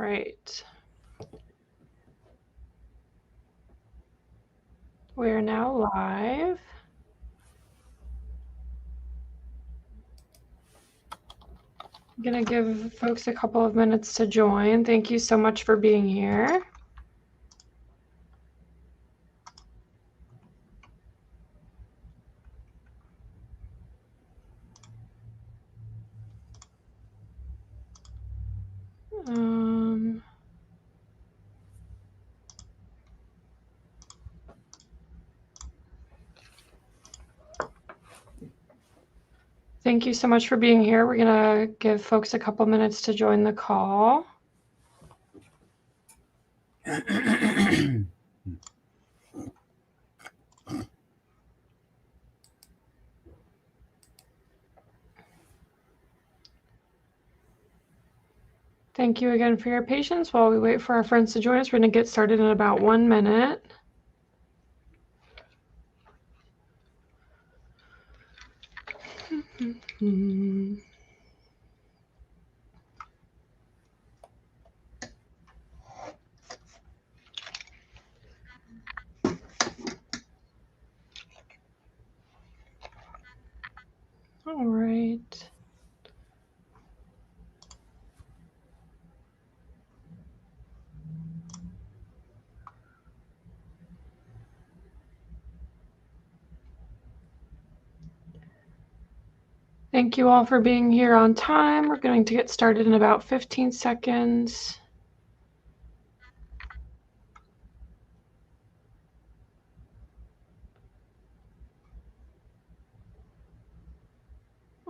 right. We are now live. I'm going to give folks a couple of minutes to join. Thank you so much for being here. Thank you so much for being here. We're going to give folks a couple minutes to join the call. Thank you again for your patience while we wait for our friends to join us. We're going to get started in about 1 minute. All right. Thank you all for being here on time. We're going to get started in about 15 seconds.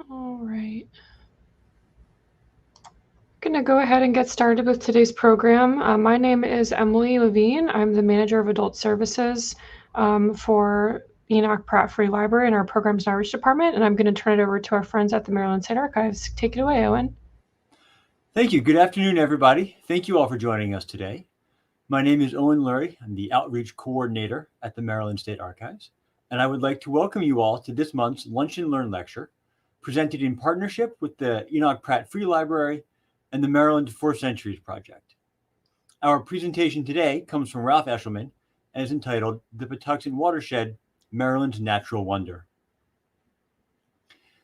All right. I'm going to go ahead and get started with today's program. My name is Emily Levine. I'm the Manager of Adult Services for Enoch Pratt Free Library in our Programs and Outreach Department, and I'm going to turn it over to our friends at the Maryland State Archives. Take it away, Owen. Thank you. Good afternoon, everybody. Thank you all for joining us today. My name is Owen Lurie. I'm the Outreach Coordinator at the Maryland State Archives, and I would like to welcome you all to this month's Lunch and Learn lecture, presented in partnership with the Enoch Pratt Free Library and the Maryland 4 Centuries Project. Our presentation today comes from Ralph Eshelman and is entitled The Patuxent Watershed, Maryland's Natural Wonder.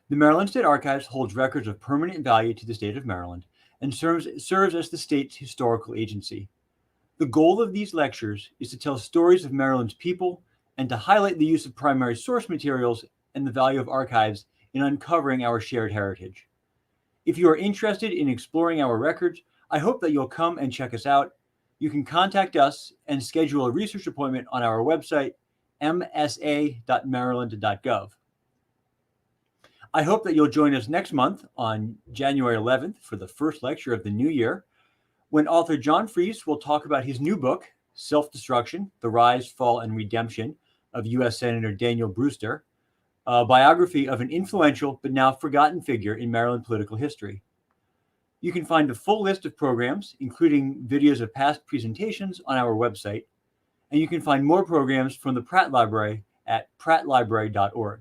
The Maryland State Archives holds records of permanent value to the state of Maryland and serves as the state's historical agency. The goal of these lectures is to tell stories of Maryland's people and to highlight the use of primary source materials and the value of archives in uncovering our shared heritage. If you are interested in exploring our records, I hope that you'll come and check us out. You can contact us and schedule a research appointment on our website, msa.maryland.gov. I hope that you'll join us next month on January 11th for the first lecture of the new year, when author John Fries will talk about his new book, Self-Destruction, The Rise, Fall, and Redemption of U.S. Senator Daniel Brewster, a biography of an influential but now forgotten figure in Maryland political history. You can find a full list of programs, including videos of past presentations, on our website, and you can find more programs from the Pratt Library at prattlibrary.org.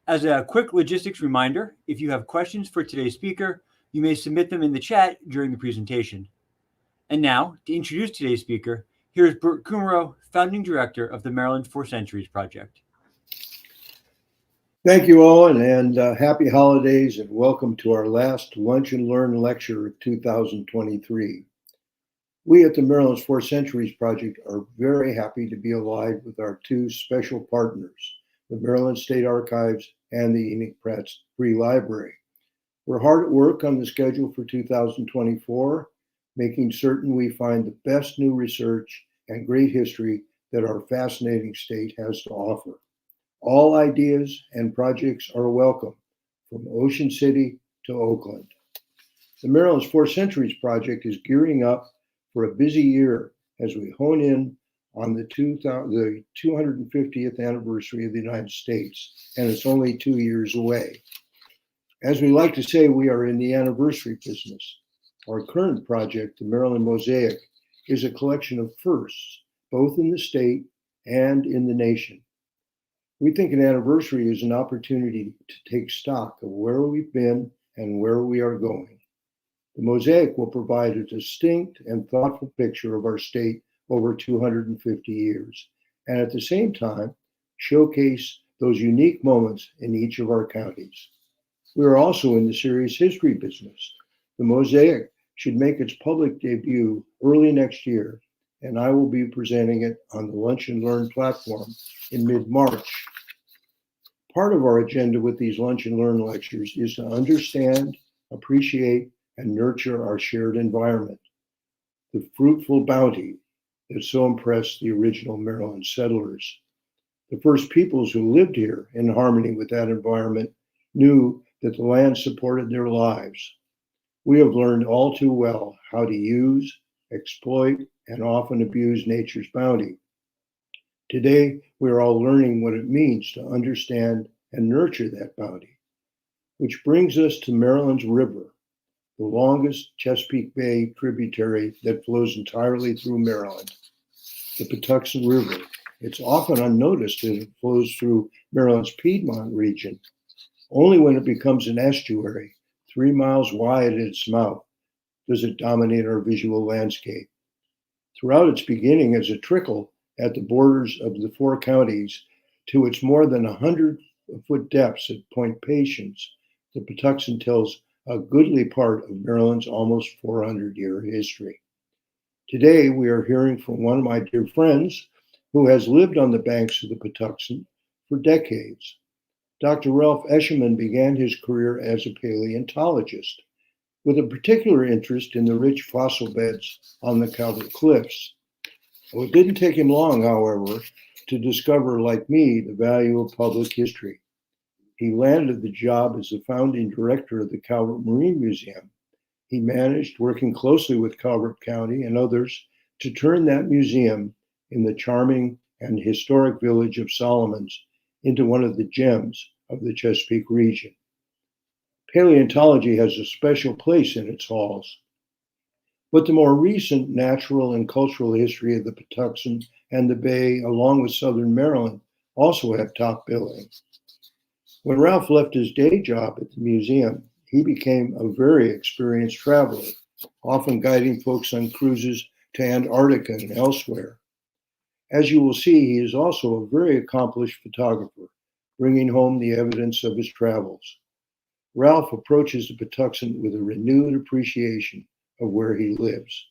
As a quick logistics reminder, if you have questions for today's speaker, you may submit them in the chat during the presentation. And now, to introduce today's speaker, here's Bert Kummerow, Founding Director of the Maryland 4 Centuries Project. Thank you, Owen, and happy holidays, and welcome to our last Lunch and Learn lecture of 2023. We at the Maryland 4 Centuries Project are very happy to be allied with our two special partners, the Maryland State Archives and the Enoch Pratt Free Library. We're hard at work on the schedule for 2024, making certain we find the best new research and great history that our fascinating state has to offer. All ideas and projects are welcome, from Ocean City to Oakland. The Maryland's 4 Centuries Project is gearing up for a busy year as we hone in on the 250th anniversary of the United States, and it's only 2 years away. As we like to say, we are in the anniversary business. Our current project, the Maryland Mosaic, is a collection of firsts, both in the state and in the nation. We think an anniversary is an opportunity to take stock of where we've been and where we are going. The mosaic will provide a distinct and thoughtful picture of our state over 250 years, and at the same time, showcase those unique moments in each of our counties. We are also in the series history business. The mosaic should make its public debut early next year, and I will be presenting it on the Lunch and Learn platform in mid-March. Part of our agenda with these Lunch and Learn lectures is to understand, appreciate, and nurture our shared environment, the fruitful bounty that so impressed the original Maryland settlers. The first peoples who lived here in harmony with that environment knew that the land supported their lives. We have learned all too well how to use, exploit, and often abuse nature's bounty. Today, we are all learning what it means to understand and nurture that bounty, which brings us to Maryland's river, the longest Chesapeake Bay tributary that flows entirely through Maryland, the Patuxent River. It's often unnoticed as it flows through Maryland's Piedmont region. Only when it becomes an estuary, 3 miles wide at its mouth, does it dominate our visual landscape. Throughout its beginning as a trickle at the borders of the 4 counties to its more than 100-foot depths at Point Patience, the Patuxent tells a goodly part of Maryland's almost 400-year history. Today, we are hearing from one of my dear friends who has lived on the banks of the Patuxent for decades. Dr. Ralph Eshelman began his career as a paleontologist, with a particular interest in the rich fossil beds on the Calvert Cliffs. It didn't take him long, however, to discover, like me, the value of public history. He landed the job as the founding director of the Calvert Marine Museum. He managed, working closely with Calvert County and others, to turn that museum in the charming and historic village of Solomons into one of the gems of the Chesapeake region. Paleontology has a special place in its halls, but the more recent natural and cultural history of the Patuxent and the Bay, along with Southern Maryland, also have top billing. When Ralph left his day job at the museum, he became a very experienced traveler, often guiding folks on cruises to Antarctica and elsewhere. As you will see, he is also a very accomplished photographer, bringing home the evidence of his travels. Ralph approaches the Patuxent with a renewed appreciation of where he lives.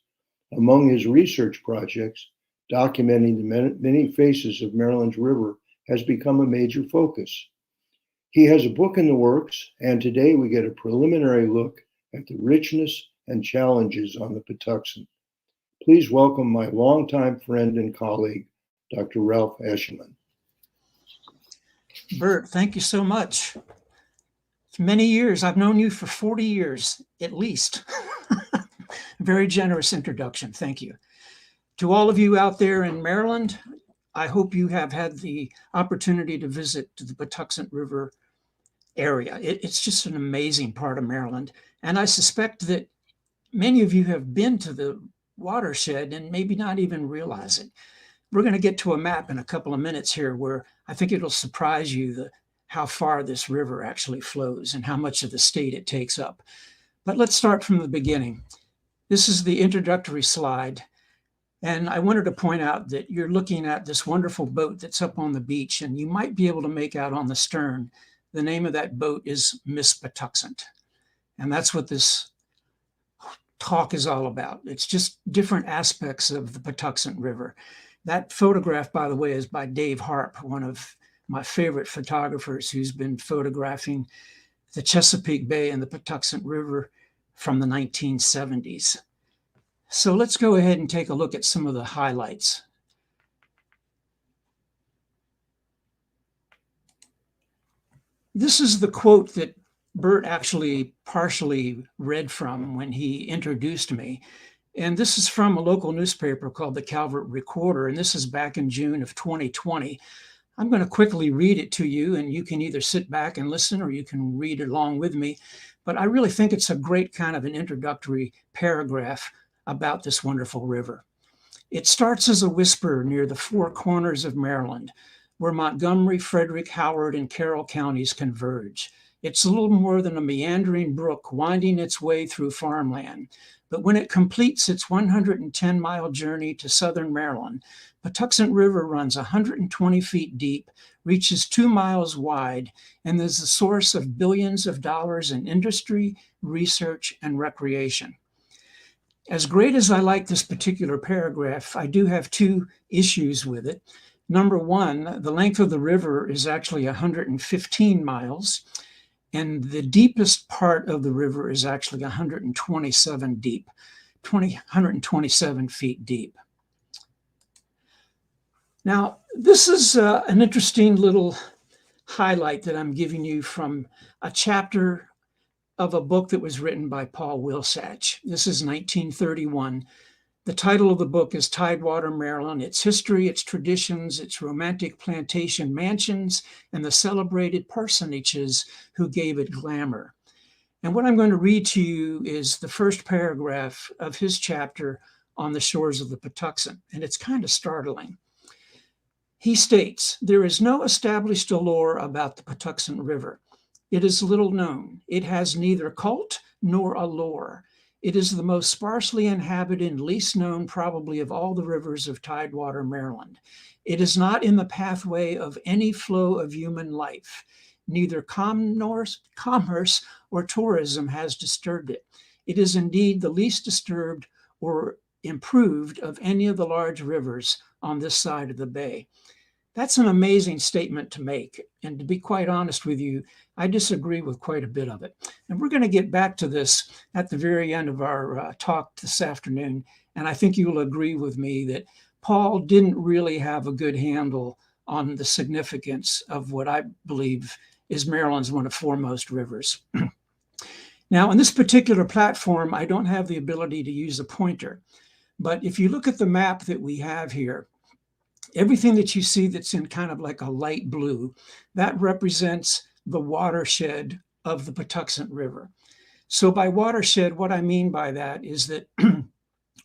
Among his research projects, documenting the many faces of Maryland's river has become a major focus. He has a book in the works, and today we get a preliminary look at the richness and challenges on the Patuxent. Please welcome my longtime friend and colleague, Dr. Ralph Eshelman. Bert, thank you so much. It's many years. I've known you for 40 years, at least. Very generous introduction. Thank you. To all of you out there in Maryland, I hope you have had the opportunity to visit the Patuxent River area. It's just an amazing part of Maryland. And I suspect that many of you have been to the watershed and maybe not even realize it. We're going to get to a map in a couple of minutes here where I think it'll surprise you how far this river actually flows and how much of the state it takes up. But let's start from the beginning. This is the introductory slide. And I wanted to point out that you're looking at this wonderful boat that's up on the beach, and you might be able to make out on the stern, the name of that boat is Miss Patuxent. And that's what this talk is all about. It's just different aspects of the Patuxent River. That photograph, by the way, is by Dave Harp, one of my favorite photographers who's been photographing the Chesapeake Bay and the Patuxent River from the 1970s. So let's go ahead and take a look at some of the highlights. This is the quote that Bert actually partially read from when he introduced me. And this is from a local newspaper called the Calvert Recorder, and this is back in June of 2020. I'm going to quickly read it to you, and you can either sit back and listen or you can read along with me. But I really think it's a great kind of an introductory paragraph about this wonderful river. It starts as a whisper near the 4 corners of Maryland, where Montgomery, Frederick, Howard, and Carroll counties converge. It's a little more than a meandering brook winding its way through farmland. But when it completes its 110-mile journey to southern Maryland, Patuxent River runs 120 feet deep, reaches 2 miles wide, and is the source of billions of dollars in industry, research, and recreation. As great as I like this particular paragraph, I do have two issues with it. Number one, the length of the river is actually 115 miles, and the deepest part of the river is actually 127 deep, 127 feet deep. Now, this is an interesting little highlight that I'm giving you from a chapter of a book that was written by Paul Wilsach. This is 1931. The title of the book is Tidewater, Maryland, Its History, Its Traditions, Its Romantic Plantation Mansions, and the Celebrated Personages Who Gave It Glamour. And what I'm going to read to you is the first paragraph of his chapter on the shores of the Patuxent, and it's kind of startling. He states, "There is no established allure about the Patuxent River. It is little known. It has neither cult nor allure. It is the most sparsely inhabited and least known probably of all the rivers of Tidewater, Maryland. It is not in the pathway of any flow of human life. Neither commerce or tourism has disturbed it. It is indeed the least disturbed or improved of any of the large rivers on this side of the bay." That's an amazing statement to make. And to be quite honest with you, I disagree with quite a bit of it. And we're going to get back to this at the very end of our talk this afternoon. And I think you will agree with me that Paul didn't really have a good handle on the significance of what I believe is Maryland's one of foremost rivers. Now, on this particular platform, I don't have the ability to use a pointer. But if you look at the map that we have here, everything that you see that's in kind of like a light blue, that represents the watershed of the Patuxent River. So by watershed, what I mean by that is that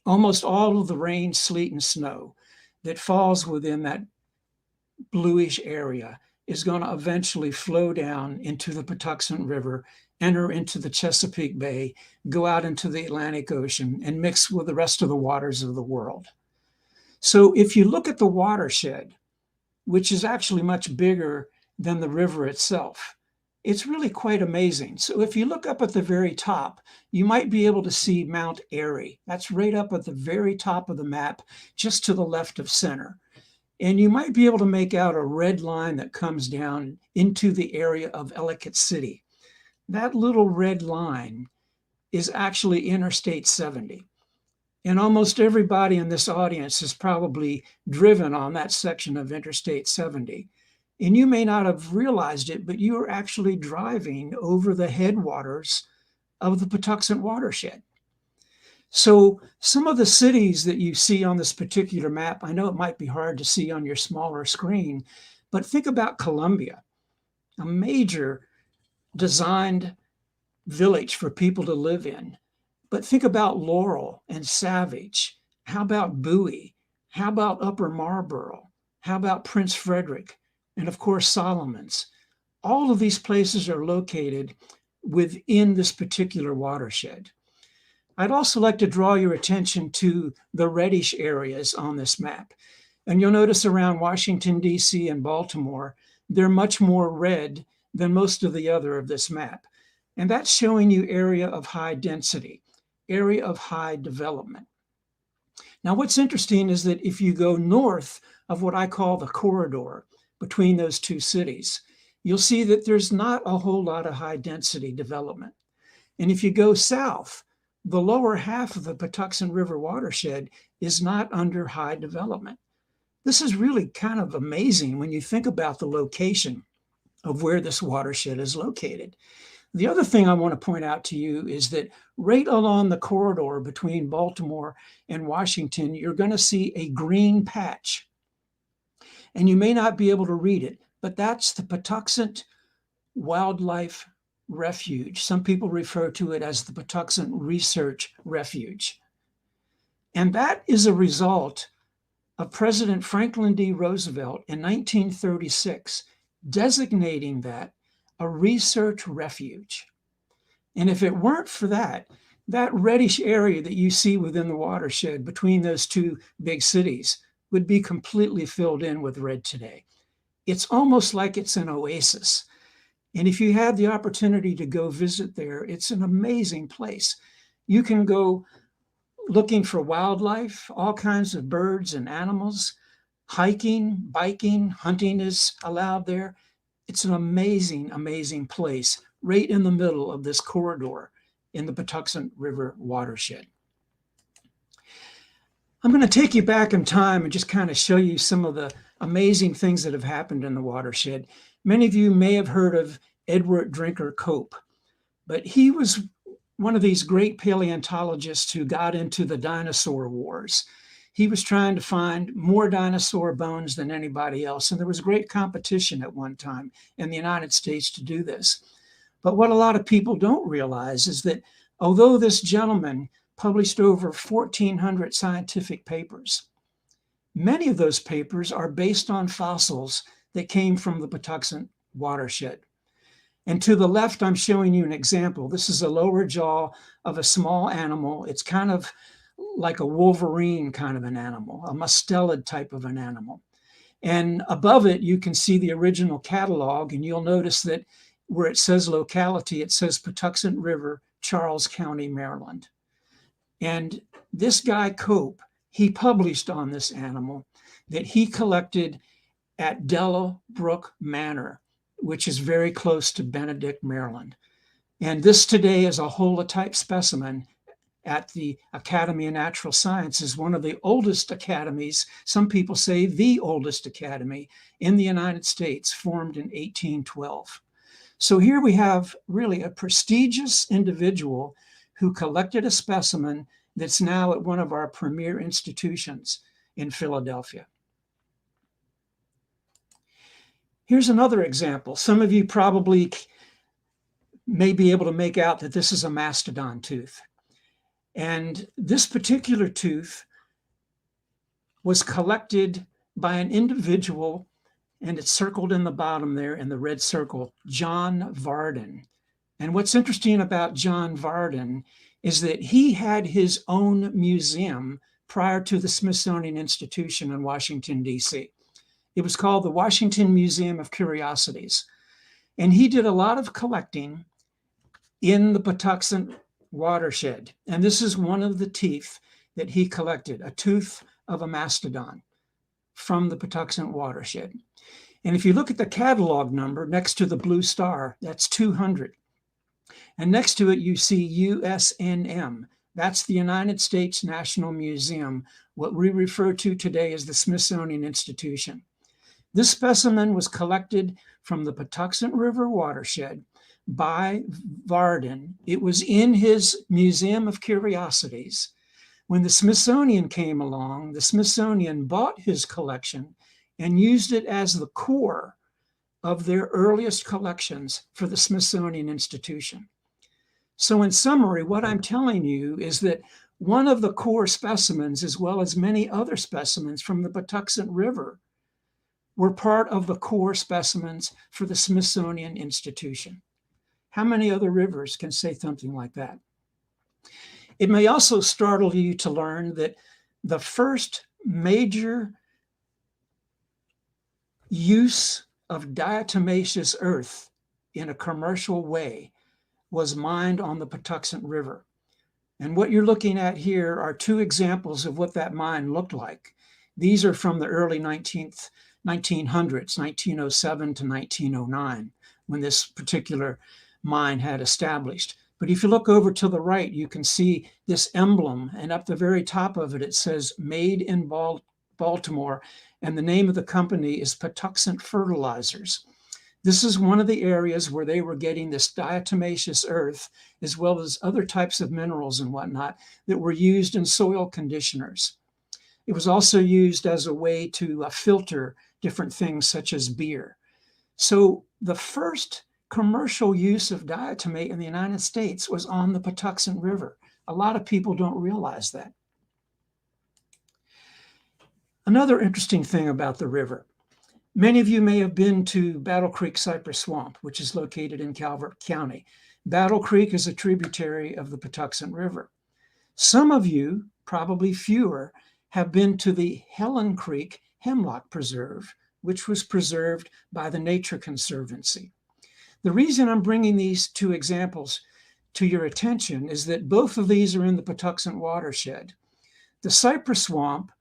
almost all of the rain, sleet, and snow that falls within that bluish area is going to eventually flow down into the Patuxent River, enter into the Chesapeake Bay, go out into the Atlantic Ocean, and mix with the rest of the waters of the world. So if you look at the watershed, which is actually much bigger than the river itself, it's really quite amazing. So if you look up at the very top, you might be able to see Mount Airy. That's right up at the very top of the map, just to the left of center. And you might be able to make out a red line that comes down into the area of Ellicott City. That little red line is actually Interstate 70. And almost everybody in this audience has probably driven on that section of Interstate 70. And you may not have realized it, but you are actually driving over the headwaters of the Patuxent watershed. So some of the cities that you see on this particular map, I know it might be hard to see on your smaller screen, but think about Columbia, a major designed village for people to live in. But think about Laurel and Savage. How about Bowie? How about Upper Marlboro? How about Prince Frederick? And of course, Solomon's. All of these places are located within this particular watershed. I'd also like to draw your attention to the reddish areas on this map. And you'll notice around Washington, D.C. and Baltimore, they're much more red than most of the other of this map. And that's showing you area of high density, area of high development. Now, what's interesting is that if you go north of what I call the corridor between those two cities, you'll see that there's not a whole lot of high density development. And if you go south, the lower half of the Patuxent River watershed is not under high development. This is really kind of amazing when you think about the location of where this watershed is located. The other thing I want to point out to you is that right along the corridor between Baltimore and Washington, you're going to see a green patch. And you may not be able to read it, but that's the Patuxent Wildlife Refuge. Some people refer to it as the Patuxent Research Refuge. And that is a result of President Franklin D. Roosevelt in 1936 designating that a research refuge. And if it weren't for that, that reddish area that you see within the watershed between those two big cities would be completely filled in with red today. It's almost like it's an oasis. And if you had the opportunity to go visit there, it's an amazing place. You can go looking for wildlife, all kinds of birds and animals, hiking, biking, hunting is allowed there. It's an amazing, amazing place right in the middle of this corridor in the Patuxent River watershed. I'm going to take you back in time and just kind of show you some of the amazing things that have happened in the watershed. Many of you may have heard of Edward Drinker Cope, but he was one of these great paleontologists who got into the dinosaur wars. He was trying to find more dinosaur bones than anybody else, and there was great competition at one time in the United States to do this. But what a lot of people don't realize is that although this gentleman published over 1,400 scientific papers, many of those papers are based on fossils that came from the Patuxent watershed. And to the left, I'm showing you an example. This is a lower jaw of a small animal. It's kind of like a wolverine kind of an animal, a mustelid type of an animal. And above it, you can see the original catalog, and you'll notice that where it says locality, it says Patuxent River, Charles County, Maryland. And this guy, Cope, he published on this animal that he collected at Dello Brook Manor, which is very close to Benedict, Maryland. And this today is a holotype specimen at the Academy of Natural Sciences, one of the oldest academies, some people say the oldest academy in the United States, formed in 1812. So here we have really a prestigious individual who collected a specimen that's now at one of our premier institutions in Philadelphia. Here's another example. Some of you probably may be able to make out that this is a mastodon tooth. And this particular tooth was collected by an individual, and it's circled in the bottom there in the red circle, John Varden. And what's interesting about John Varden is that he had his own museum prior to the Smithsonian Institution in Washington, D.C. It was called the Washington Museum of Curiosities. And he did a lot of collecting in the Patuxent watershed. And this is one of the teeth that he collected, a tooth of a mastodon from the Patuxent watershed. And if you look at the catalog number next to the blue star, that's 200. And next to it, you see USNM. That's the United States National Museum, what we refer to today as the Smithsonian Institution. This specimen was collected from the Patuxent River watershed by Varden. It was in his Museum of Curiosities. When the Smithsonian came along, the Smithsonian bought his collection and used it as the core of their earliest collections for the Smithsonian Institution. So in summary, what I'm telling you is that one of the core specimens, as well as many other specimens from the Patuxent River, were part of the core specimens for the Smithsonian Institution. How many other rivers can say something like that? It may also startle you to learn that the first major use of diatomaceous earth in a commercial way was mined on the Patuxent River. And what you're looking at here are two examples of what that mine looked like. These are from the early 1900s, 1907 to 1909, when this particular mine had established. But if you look over to the right, you can see this emblem, and up the very top of it, it says Made in Baltimore, and the name of the company is Patuxent Fertilizers. This is one of the areas where they were getting this diatomaceous earth, as well as other types of minerals and whatnot that were used in soil conditioners. It was also used as a way to filter different things such as beer. So the first commercial use of diatomate in the United States was on the Patuxent River. A lot of people don't realize that. Another interesting thing about the river, Many of you may have been to Battle Creek Cypress Swamp, which is located in Calvert County. Battle Creek is a tributary of the Patuxent River. Some of you, probably fewer, have been to the Helen Creek Hemlock Preserve, which was preserved by the Nature Conservancy. The reason I'm bringing these two examples to your attention is that both of these are in the Patuxent watershed. The Cypress Swamp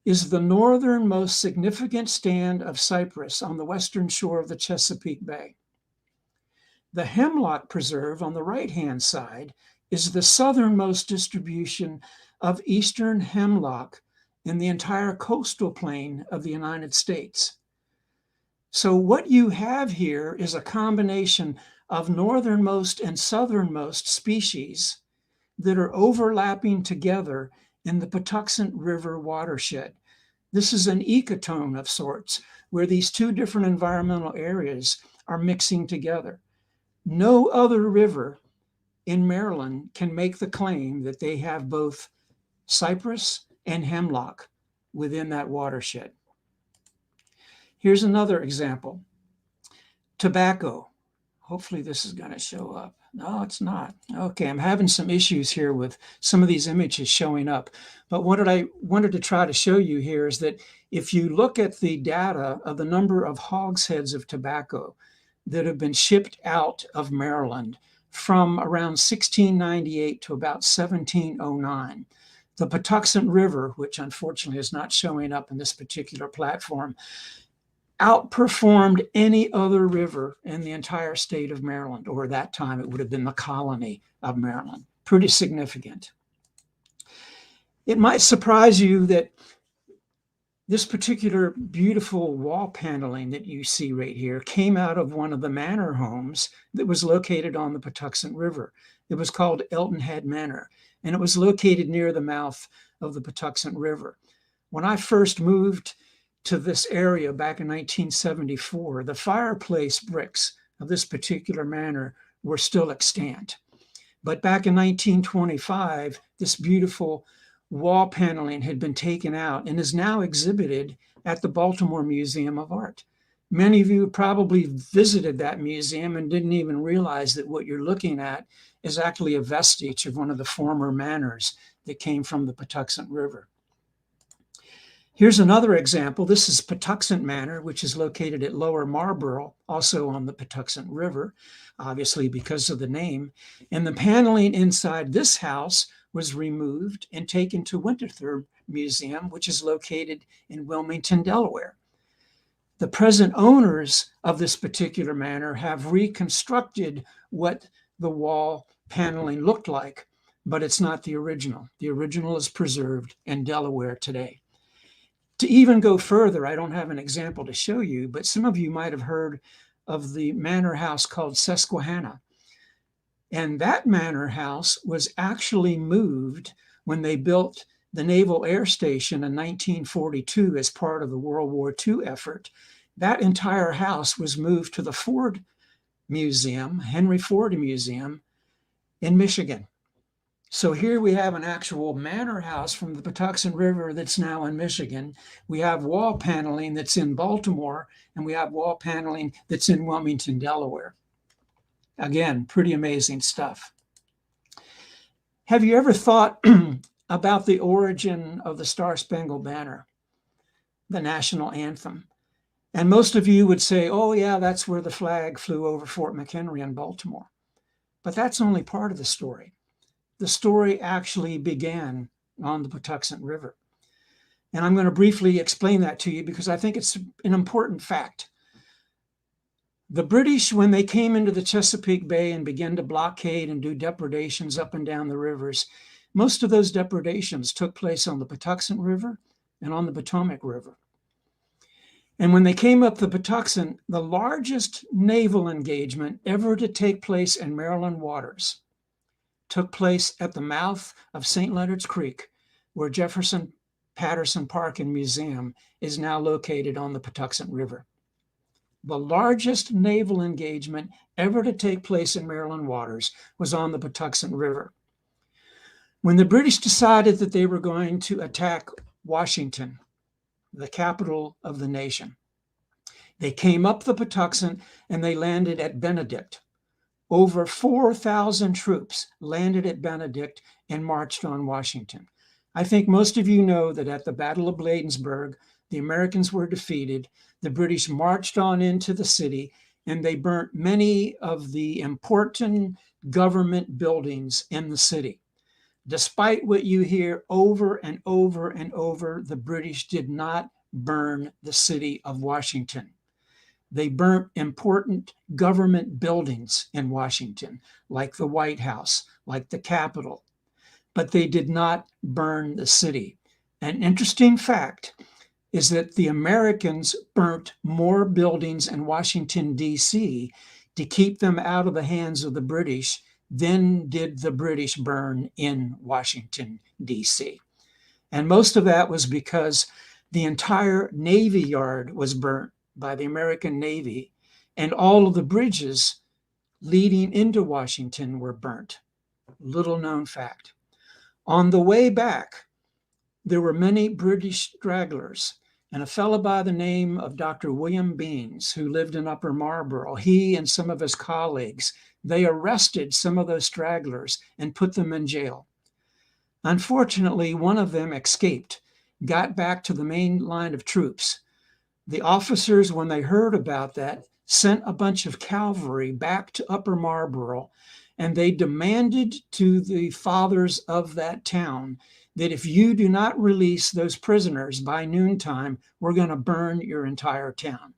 is the northernmost significant stand of cypress on the western shore of the Chesapeake Bay. The Hemlock Preserve on the right-hand side is the southernmost distribution of eastern hemlock in the entire coastal plain of the United States. So what you have here is a combination of northernmost and southernmost species that are overlapping together in the Patuxent River watershed. This is an ecotone of sorts, where these two different environmental areas are mixing together. No other river in Maryland can make the claim that they have both cypress and hemlock within that watershed. Here's another example. Tobacco. Hopefully this is going to show up. No, it's not. Okay, I'm having some issues here with some of these images showing up. But what I wanted to try to show you here is that if you look at the data of the number of hogsheads of tobacco that have been shipped out of Maryland from around 1698 to about 1709, the Patuxent River, which unfortunately is not showing up in this particular platform, outperformed any other river in the entire state of Maryland, or at that time it would have been the colony of Maryland. Pretty significant. It might surprise you that this particular beautiful wall paneling that you see right here came out of one of the manor homes that was located on the Patuxent River. It was called Elton Head Manor, and it was located near the mouth of the Patuxent River. When I first moved to this area back in 1974, the fireplace bricks of this particular manor were still extant. But back in 1925, this beautiful wall paneling had been taken out and is now exhibited at the Baltimore Museum of Art. Many of you probably visited that museum and didn't even realize that what you're looking at is actually a vestige of one of the former manors that came from the Patuxent River. Here's another example. This is Patuxent Manor, which is located at Lower Marlborough, also on the Patuxent River, obviously because of the name. And the paneling inside this house was removed and taken to Winterthur Museum, which is located in Wilmington, Delaware. The present owners of this particular manor have reconstructed what the wall paneling looked like, but it's not the original. The original is preserved in Delaware today. To even go further, I don't have an example to show you, but some of you might have heard of the manor house called Susquehanna. And that manor house was actually moved when they built the Naval Air Station in 1942 as part of the World War II effort. That entire house was moved to the Ford Museum, Henry Ford Museum in Michigan. So here we have an actual manor house from the Patuxent River that's now in Michigan. We have wall paneling that's in Baltimore, and we have wall paneling that's in Wilmington, Delaware. Again, pretty amazing stuff. Have you ever thought about the origin of the Star-Spangled Banner, the national anthem? And most of you would say, oh yeah, that's where the flag flew over Fort McHenry in Baltimore. But that's only part of the story. The story actually began on the Patuxent River. And I'm going to briefly explain that to you because I think it's an important fact. The British, when they came into the Chesapeake Bay and began to blockade and do depredations up and down the rivers, most of those depredations took place on the Patuxent River and on the Potomac River. And when they came up the Patuxent, the largest naval engagement ever to take place in Maryland waters took place at the mouth of St. Leonard's Creek, where Jefferson Patterson Park and Museum is now located on the Patuxent River. The largest naval engagement ever to take place in Maryland waters was on the Patuxent River. When the British decided that they were going to attack Washington, the capital of the nation, They came up the Patuxent and they landed at Benedict. Over 4,000 troops landed at Benedict and marched on Washington. I think most of you know that at the Battle of Bladensburg, the Americans were defeated. The British marched on into the city and they burnt many of the important government buildings in the city. Despite what you hear over and over and over, the British did not burn the city of Washington. They burnt important government buildings in Washington, like the White House, like the Capitol, but they did not burn the city. An interesting fact is that the Americans burnt more buildings in Washington, D.C. to keep them out of the hands of the British than did the British burn in Washington, D.C. And most of that was because the entire Navy Yard was burnt by the American Navy, and all of the bridges leading into Washington were burnt. Little known fact. On the way back, there were many British stragglers, and a fellow by the name of Dr. William Beans, who lived in Upper Marlboro, he and some of his colleagues, they arrested some of those stragglers and put them in jail. Unfortunately, one of them escaped, got back to the main line of troops. The officers, when they heard about that, sent a bunch of cavalry back to Upper Marlboro, and they demanded to the fathers of that town that if you do not release those prisoners by noontime, we're going to burn your entire town.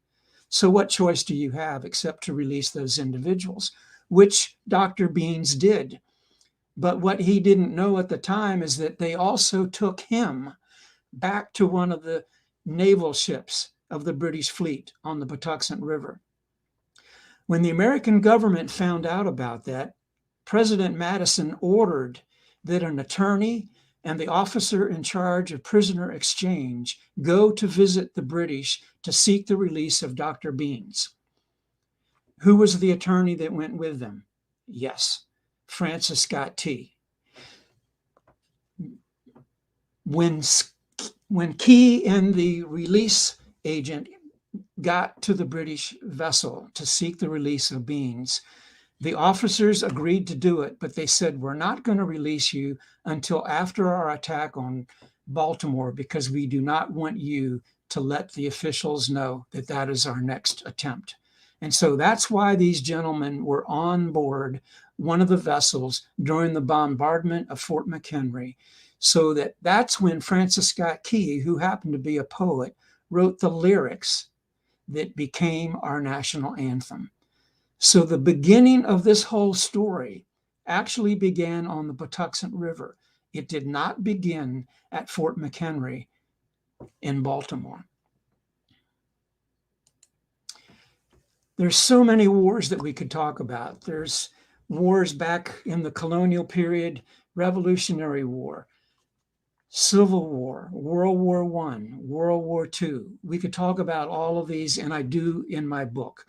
So what choice do you have except to release those individuals, which Dr. Beans did. But what he didn't know at the time is that they also took him back to one of the naval ships of the British fleet on the Patuxent River. When the American government found out about that, President Madison ordered that an attorney and the officer in charge of prisoner exchange go to visit the British to seek the release of Dr. Beans. Who was the attorney that went with them? Yes, Francis Scott Key. When Key and the release agent got to the British vessel to seek the release of Beans, the officers agreed to do it, but they said, we're not going to release you until after our attack on Baltimore because we do not want you to let the officials know that that is our next attempt. And so that's why these gentlemen were on board one of the vessels during the bombardment of Fort McHenry. So that's when Francis Scott Key, who happened to be a poet, wrote the lyrics that became our national anthem. So the beginning of this whole story actually began on the Patuxent River. It did not begin at Fort McHenry in Baltimore. There's so many wars that we could talk about. There's wars back in the colonial period, Revolutionary War, Civil War, World War I, World War II. We could talk about all of these, and I do in my book.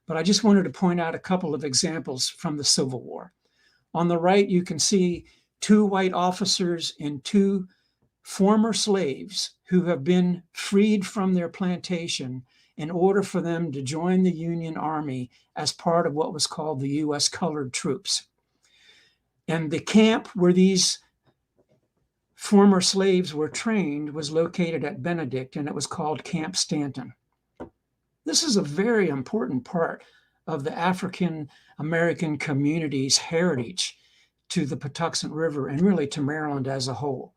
But I just wanted to point out a couple of examples from the Civil War. On the right, you can see two white officers and two former slaves who have been freed from their plantation in order for them to join the Union Army as part of what was called the U.S. Colored Troops. And the camp where these former slaves were trained was located at Benedict, and it was called Camp Stanton. This is a very important part of the African American community's heritage to the Patuxent River and really to Maryland as a whole.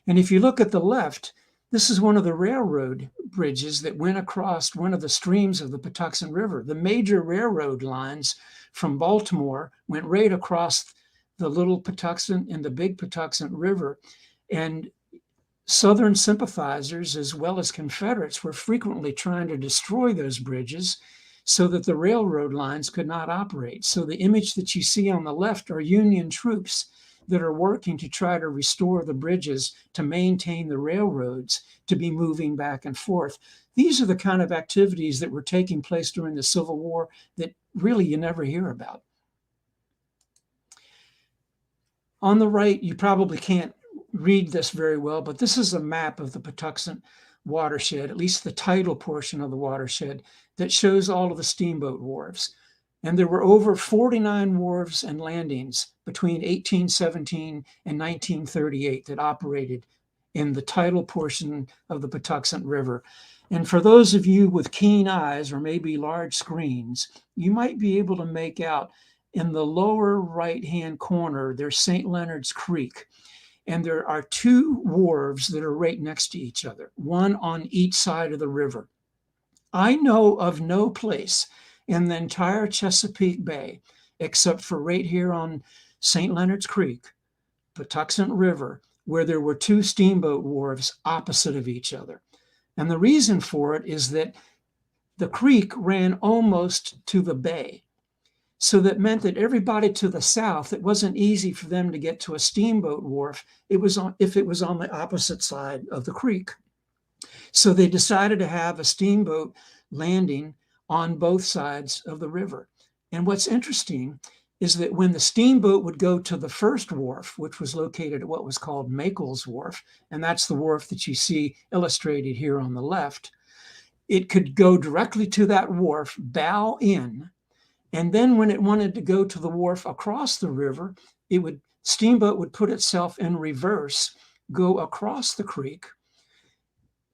And if you look at the left, this is one of the railroad bridges that went across one of the streams of the Patuxent River. The major railroad lines from Baltimore went right across the Little Patuxent and the Big Patuxent River. And Southern sympathizers, as well as Confederates, were frequently trying to destroy those bridges so that the railroad lines could not operate. So the image that you see on the left are Union troops that are working to try to restore the bridges to maintain the railroads to be moving back and forth. These are the kind of activities that were taking place during the Civil War that really you never hear about. On the right, you probably can't read this very well, but this is a map of the Patuxent watershed, at least the tidal portion of the watershed, that shows all of the steamboat wharves. And there were over 49 wharves and landings between 1817 and 1938 that operated in the tidal portion of the Patuxent River. And for those of you with keen eyes or maybe large screens, you might be able to make out in the lower right-hand corner, there's St. Leonard's Creek. And there are two wharves that are right next to each other, one on each side of the river. I know of no place in the entire Chesapeake Bay, except for right here on St. Leonard's Creek, Patuxent River, where there were two steamboat wharves opposite of each other. And the reason for it is that the creek ran almost to the bay. So that meant that everybody to the south, it wasn't easy for them to get to a steamboat wharf. If it was on the opposite side of the creek. So they decided to have a steamboat landing on both sides of the river. And what's interesting is that when the steamboat would go to the first wharf, which was located at what was called Makel's Wharf, and that's the wharf that you see illustrated here on the left, it could go directly to that wharf, bow in, and then when it wanted to go to the wharf across the river, steamboat would put itself in reverse, go across the creek,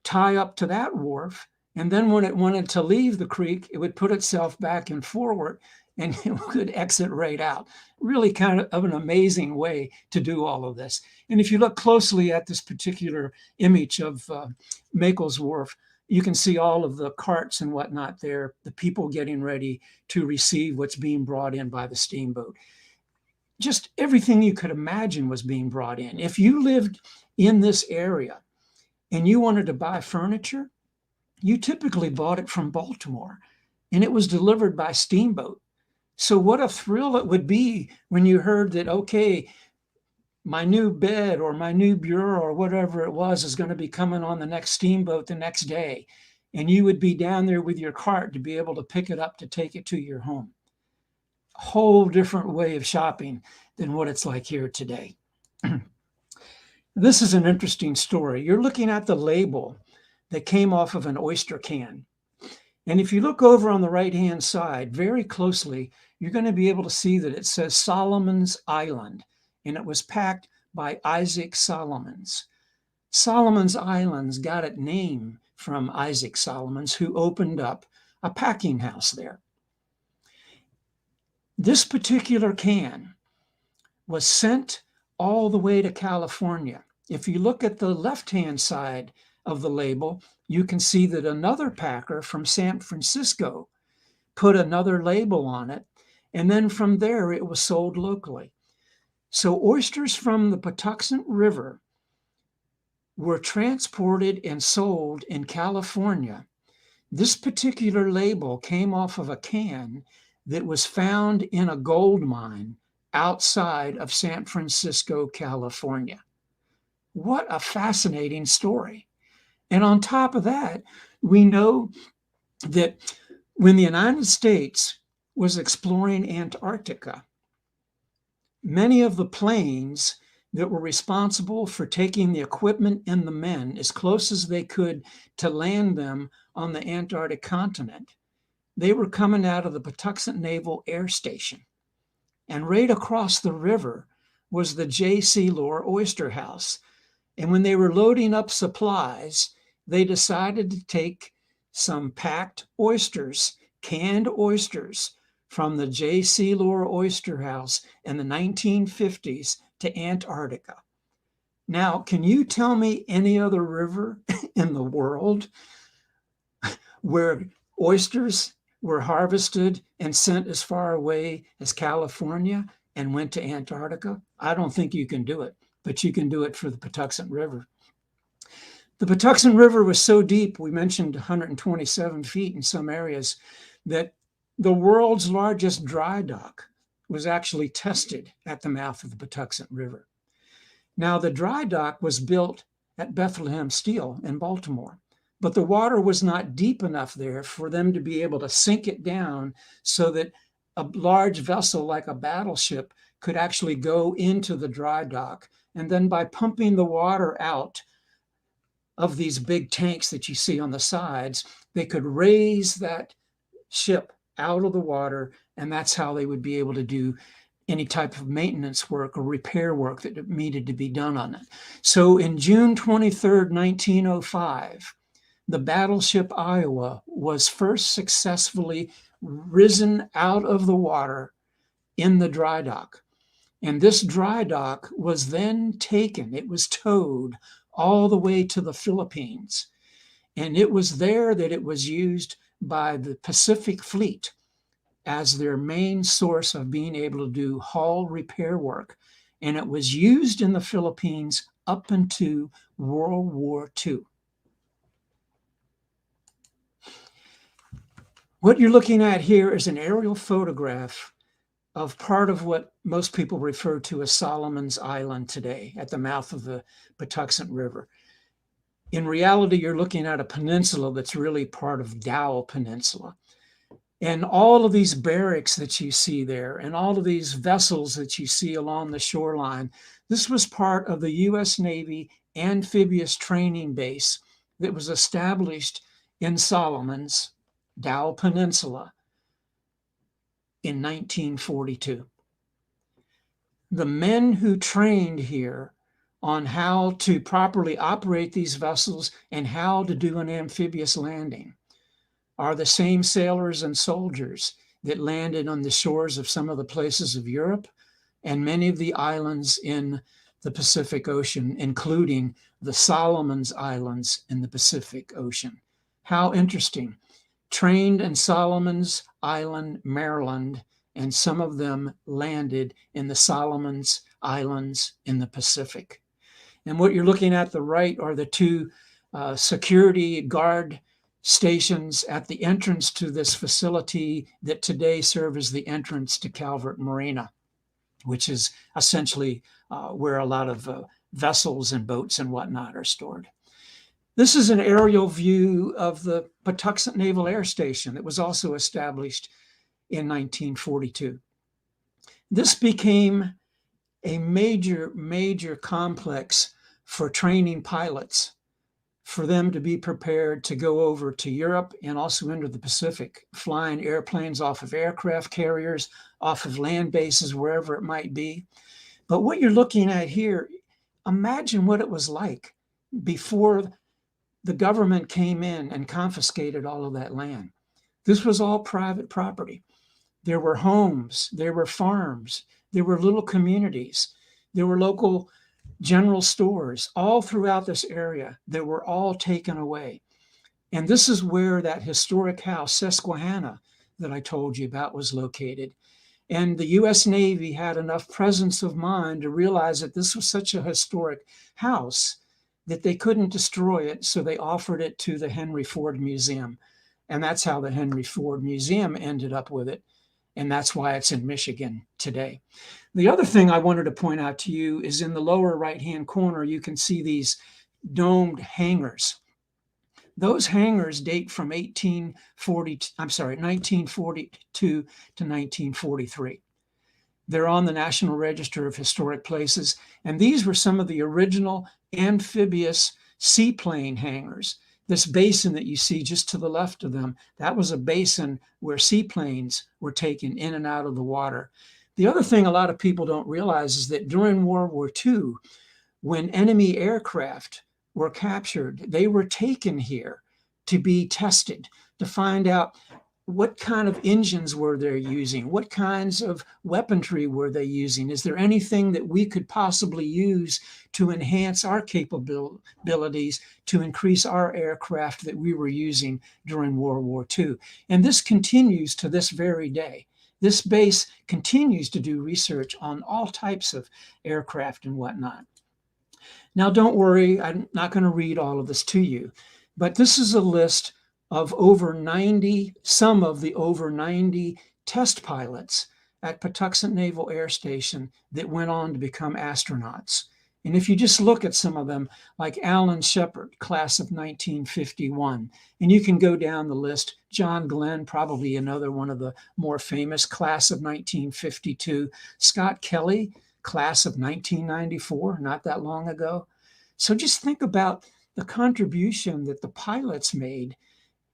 tie up to that wharf, and then when it wanted to leave the creek, it would put itself back and forward, and it could exit right out. Really kind of an amazing way to do all of this. And if you look closely at this particular image of Makel's Wharf, you can see all of the carts and whatnot there, the people getting ready to receive what's being brought in by the steamboat. Just everything you could imagine was being brought in. If you lived in this area and you wanted to buy furniture, you typically bought it from Baltimore, and it was delivered by steamboat. So what a thrill it would be when you heard that, okay, my new bed or my new bureau or whatever it was is going to be coming on the next steamboat the next day. And you would be down there with your cart to be able to pick it up to take it to your home. A whole different way of shopping than what it's like here today. This is an interesting story. You're looking at the label that came off of an oyster can. And if you look over on the right-hand side very closely, you're going to be able to see that it says Solomon's Island. And it was packed by Isaac Solomons. Solomon's Islands got its name from Isaac Solomons, who opened up a packing house there. This particular can was sent all the way to California. If you look at the left-hand side of the label, you can see that another packer from San Francisco put another label on it, and then from there it was sold locally. So oysters from the Patuxent River were transported and sold in California. This particular label came off of a can that was found in a gold mine outside of San Francisco, California. What a fascinating story. And on top of that, we know that when the United States was exploring Antarctica, many of the planes that were responsible for taking the equipment and the men as close as they could to land them on the Antarctic continent, they were coming out of the Patuxent Naval Air Station. And right across the river was the J.C. Oyster House. And when they were loading up supplies, they decided to take some packed oysters, canned oysters, from the J.C. Oyster House in the 1950s to Antarctica. Now, can you tell me any other river in the world where oysters were harvested and sent as far away as California and went to Antarctica? I don't think you can do it, but you can do it for the Patuxent River. The Patuxent River was so deep, we mentioned 127 feet in some areas, that the world's largest dry dock was actually tested at the mouth of the Patuxent River. Now, the dry dock was built at Bethlehem Steel in Baltimore, but the water was not deep enough there for them to be able to sink it down so that a large vessel like a battleship could actually go into the dry dock. And then by pumping the water out of these big tanks that you see on the sides, they could raise that ship out of the water, and that's how they would be able to do any type of maintenance work or repair work that needed to be done on it. So in June 23rd, 1905, the battleship Iowa was first successfully risen out of the water in the dry dock. And this dry dock was then taken, it was towed all the way to the Philippines. And it was there that it was used by the Pacific Fleet as their main source of being able to do hull repair work. And it was used in the Philippines up into World War II. What you're looking at here is an aerial photograph of part of what most people refer to as Solomon's Island today at the mouth of the Patuxent River. In reality, you're looking at a peninsula that's really part of Dowell Peninsula. And all of these barracks that you see there and all of these vessels that you see along the shoreline, this was part of the U.S. Navy amphibious training base that was established in Solomon's Dowell Peninsula in 1942. The men who trained here on how to properly operate these vessels and how to do an amphibious landing are the same sailors and soldiers that landed on the shores of some of the places of Europe and many of the islands in the Pacific Ocean, including the Solomon's Islands in the Pacific Ocean. How interesting. Trained in Solomon's Island, Maryland, and some of them landed in the Solomon's Islands in the Pacific. And what you're looking at the right are the two security guard stations at the entrance to this facility that today serve as the entrance to Calvert Marina, which is essentially where a lot of vessels and boats and whatnot are stored. This is an aerial view of the Patuxent Naval Air Station that was also established in 1942. This became a major complex for training pilots, for them to be prepared to go over to Europe and also into the Pacific, flying airplanes off of aircraft carriers, off of land bases, wherever it might be. But what you're looking at here, imagine what it was like before the government came in and confiscated all of that land. This was all private property. There were homes, there were farms, there were little communities, there were local general stores all throughout this area that were all taken away. And this is where that historic house, Susquehanna, that I told you about was located. And the U.S. Navy had enough presence of mind to realize that this was such a historic house that they couldn't destroy it, so they offered it to the Henry Ford Museum. And that's how the Henry Ford Museum ended up with it. And that's why it's in Michigan today. The other thing I wanted to point out to you is in the lower right-hand corner, you can see these domed hangars. Those hangars date from 1942 to 1943. They're on the National Register of Historic Places. And these were some of the original amphibious seaplane hangars. This basin that you see just to the left of them, that was a basin where seaplanes were taken in and out of the water. The other thing a lot of people don't realize is that during World War II, when enemy aircraft were captured, they were taken here to be tested, to find out what kind of engines were they using? What kinds of weaponry were they using? Is there anything that we could possibly use to enhance our capabilities, to increase our aircraft that we were using during World War II? And this continues to this very day. This base continues to do research on all types of aircraft and whatnot. Now, don't worry, I'm not going to read all of this to you, but this is a list of some of the over 90 test pilots at Patuxent Naval Air Station that went on to become astronauts. And if you just look at some of them, like Alan Shepard, class of 1951, and you can go down the list, John Glenn, probably another one of the more famous, class of 1952, Scott Kelly, class of 1994, not that long ago. So just think about the contribution that the pilots made.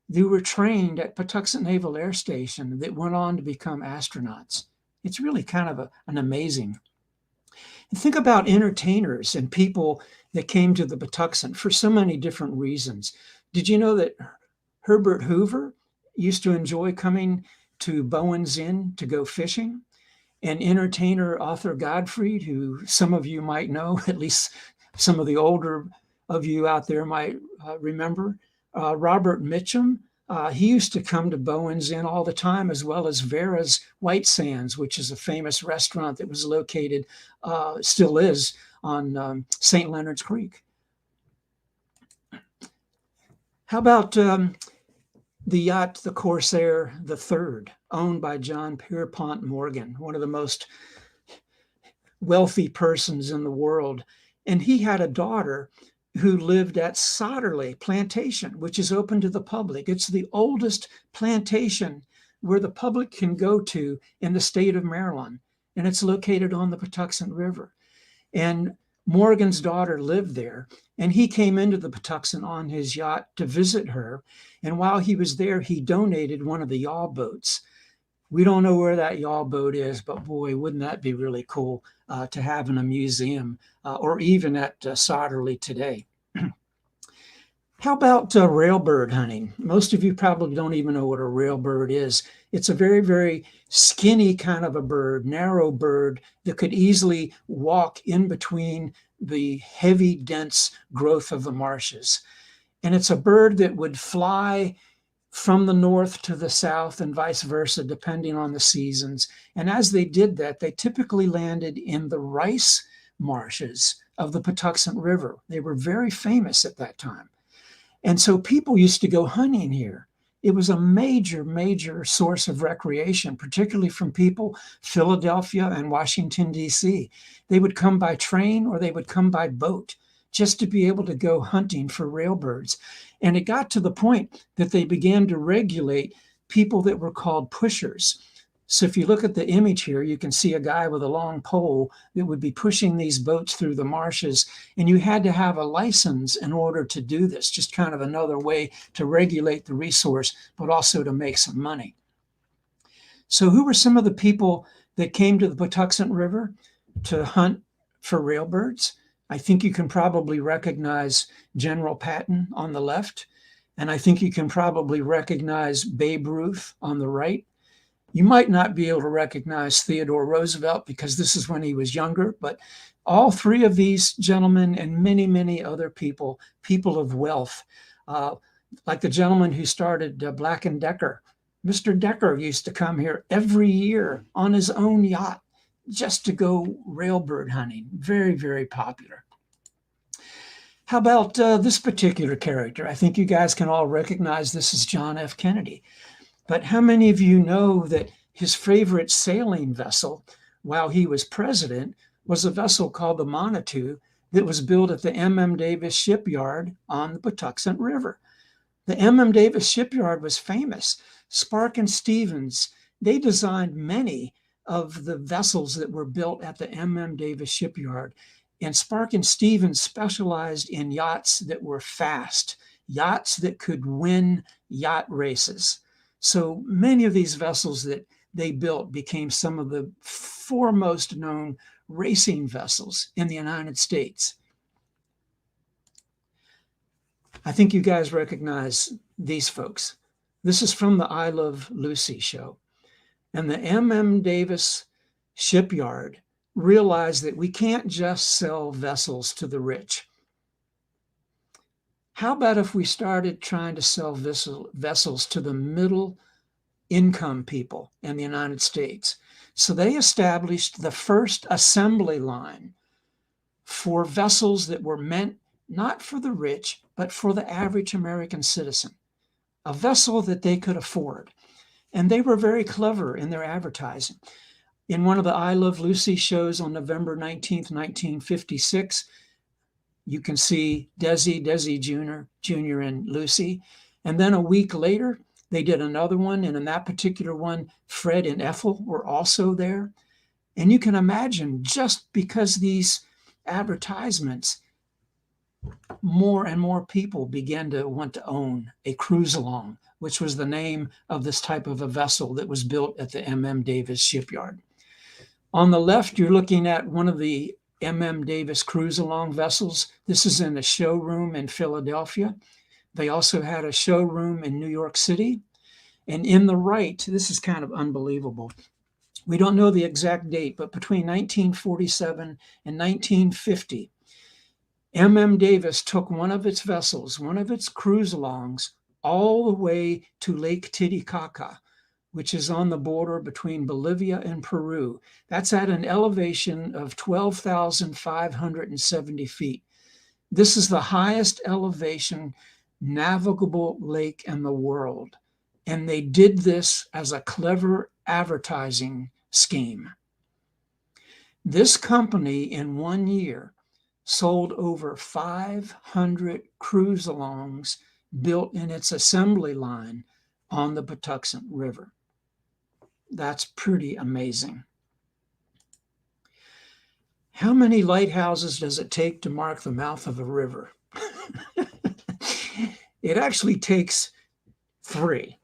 They were trained at Patuxent Naval Air Station that went on to become astronauts. It's really kind of an amazing. And think about entertainers and people that came to the Patuxent for so many different reasons. Did you know that Herbert Hoover used to enjoy coming to Bowen's Inn to go fishing? And entertainer Arthur Godfrey, who some of you might know, at least some of the older of you out there might remember, Robert Mitchum, he used to come to Bowen's Inn all the time, as well as Vera's White Sands, which is a famous restaurant that was located, still is, on St. Leonard's Creek. How about the yacht, the Corsair III, owned by John Pierpont Morgan, one of the most wealthy persons in the world. And he had a daughter who lived at Sotterley Plantation, which is open to the public. It's the oldest plantation where the public can go to in the state of Maryland, and it's located on the Patuxent River. And Morgan's daughter lived there, and he came into the Patuxent on his yacht to visit her. And while he was there, he donated one of the yawl boats. We don't know where that yawl boat is, but boy, wouldn't that be really cool to have in a museum or even at Sotterley today. How about railbird hunting? Most of you probably don't even know what a railbird is. It's a very, very skinny kind of a bird, narrow bird that could easily walk in between the heavy, dense growth of the marshes. And it's a bird that would fly from the north to the south and vice versa, depending on the seasons. And as they did that, they typically landed in the rice marshes of the Patuxent River. They were very famous at that time. And so people used to go hunting here. It was a major, major source of recreation, particularly from people, Philadelphia and Washington, D.C. They would come by train or they would come by boat just to be able to go hunting for railbirds. And it got to the point that they began to regulate people that were called pushers. So if you look at the image here, you can see a guy with a long pole that would be pushing these boats through the marshes. And you had to have a license in order to do this, just kind of another way to regulate the resource, but also to make some money. So who were some of the people that came to the Patuxent River to hunt for railbirds? I think you can probably recognize General Patton on the left, and I think you can probably recognize Babe Ruth on the right. You might not be able to recognize Theodore Roosevelt because this is when he was younger, but all three of these gentlemen and many, many other people, people of wealth, like the gentleman who started Black & Decker. Mr. Decker used to come here every year on his own yacht just to go railbird hunting. Very, very popular. How about this particular character? I think you guys can all recognize this as John F. Kennedy. But how many of you know that his favorite sailing vessel while he was president was a vessel called the Manitou that was built at the M.M. Davis shipyard on the Patuxent River? The M.M. Davis shipyard was famous. Spark and Stevens, they designed many of the vessels that were built at the M.M. Davis shipyard. And Spark and Stevens specialized in yachts that were fast, yachts that could win yacht races. So many of these vessels that they built became some of the foremost known racing vessels in the United States. I think you guys recognize these folks. This is from the I Love Lucy show. And the M.M. Davis shipyard realized that we can't just sell vessels to the rich. How about if we started trying to sell vessels to the middle income people in the United States? So they established the first assembly line for vessels that were meant not for the rich, but for the average American citizen, a vessel that they could afford. And they were very clever in their advertising. In one of the I Love Lucy shows on November 19th, 1956, you can see Desi Jr. and Lucy. And then a week later, they did another one. And in that particular one, Fred and Ethel were also there. And you can imagine, just because these advertisements more and more people began to want to own a cruise along, which was the name of this type of a vessel that was built at the M.M. Davis shipyard. On the left, you're looking at one of the M.M. Davis cruise along vessels. This is in a showroom in Philadelphia. They also had a showroom in New York City. And in the right, this is kind of unbelievable. We don't know the exact date, but between 1947 and 1950, M.M. Davis took one of its vessels, one of its cruise alongs, all the way to Lake Titicaca, which is on the border between Bolivia and Peru. That's at an elevation of 12,570 feet. This is the highest elevation navigable lake in the world. And they did this as a clever advertising scheme. This company in 1 year sold over 500 cruise alongs built in its assembly line on the Patuxent River. That's pretty amazing. How many lighthouses does it take to mark the mouth of a river? It actually takes 3.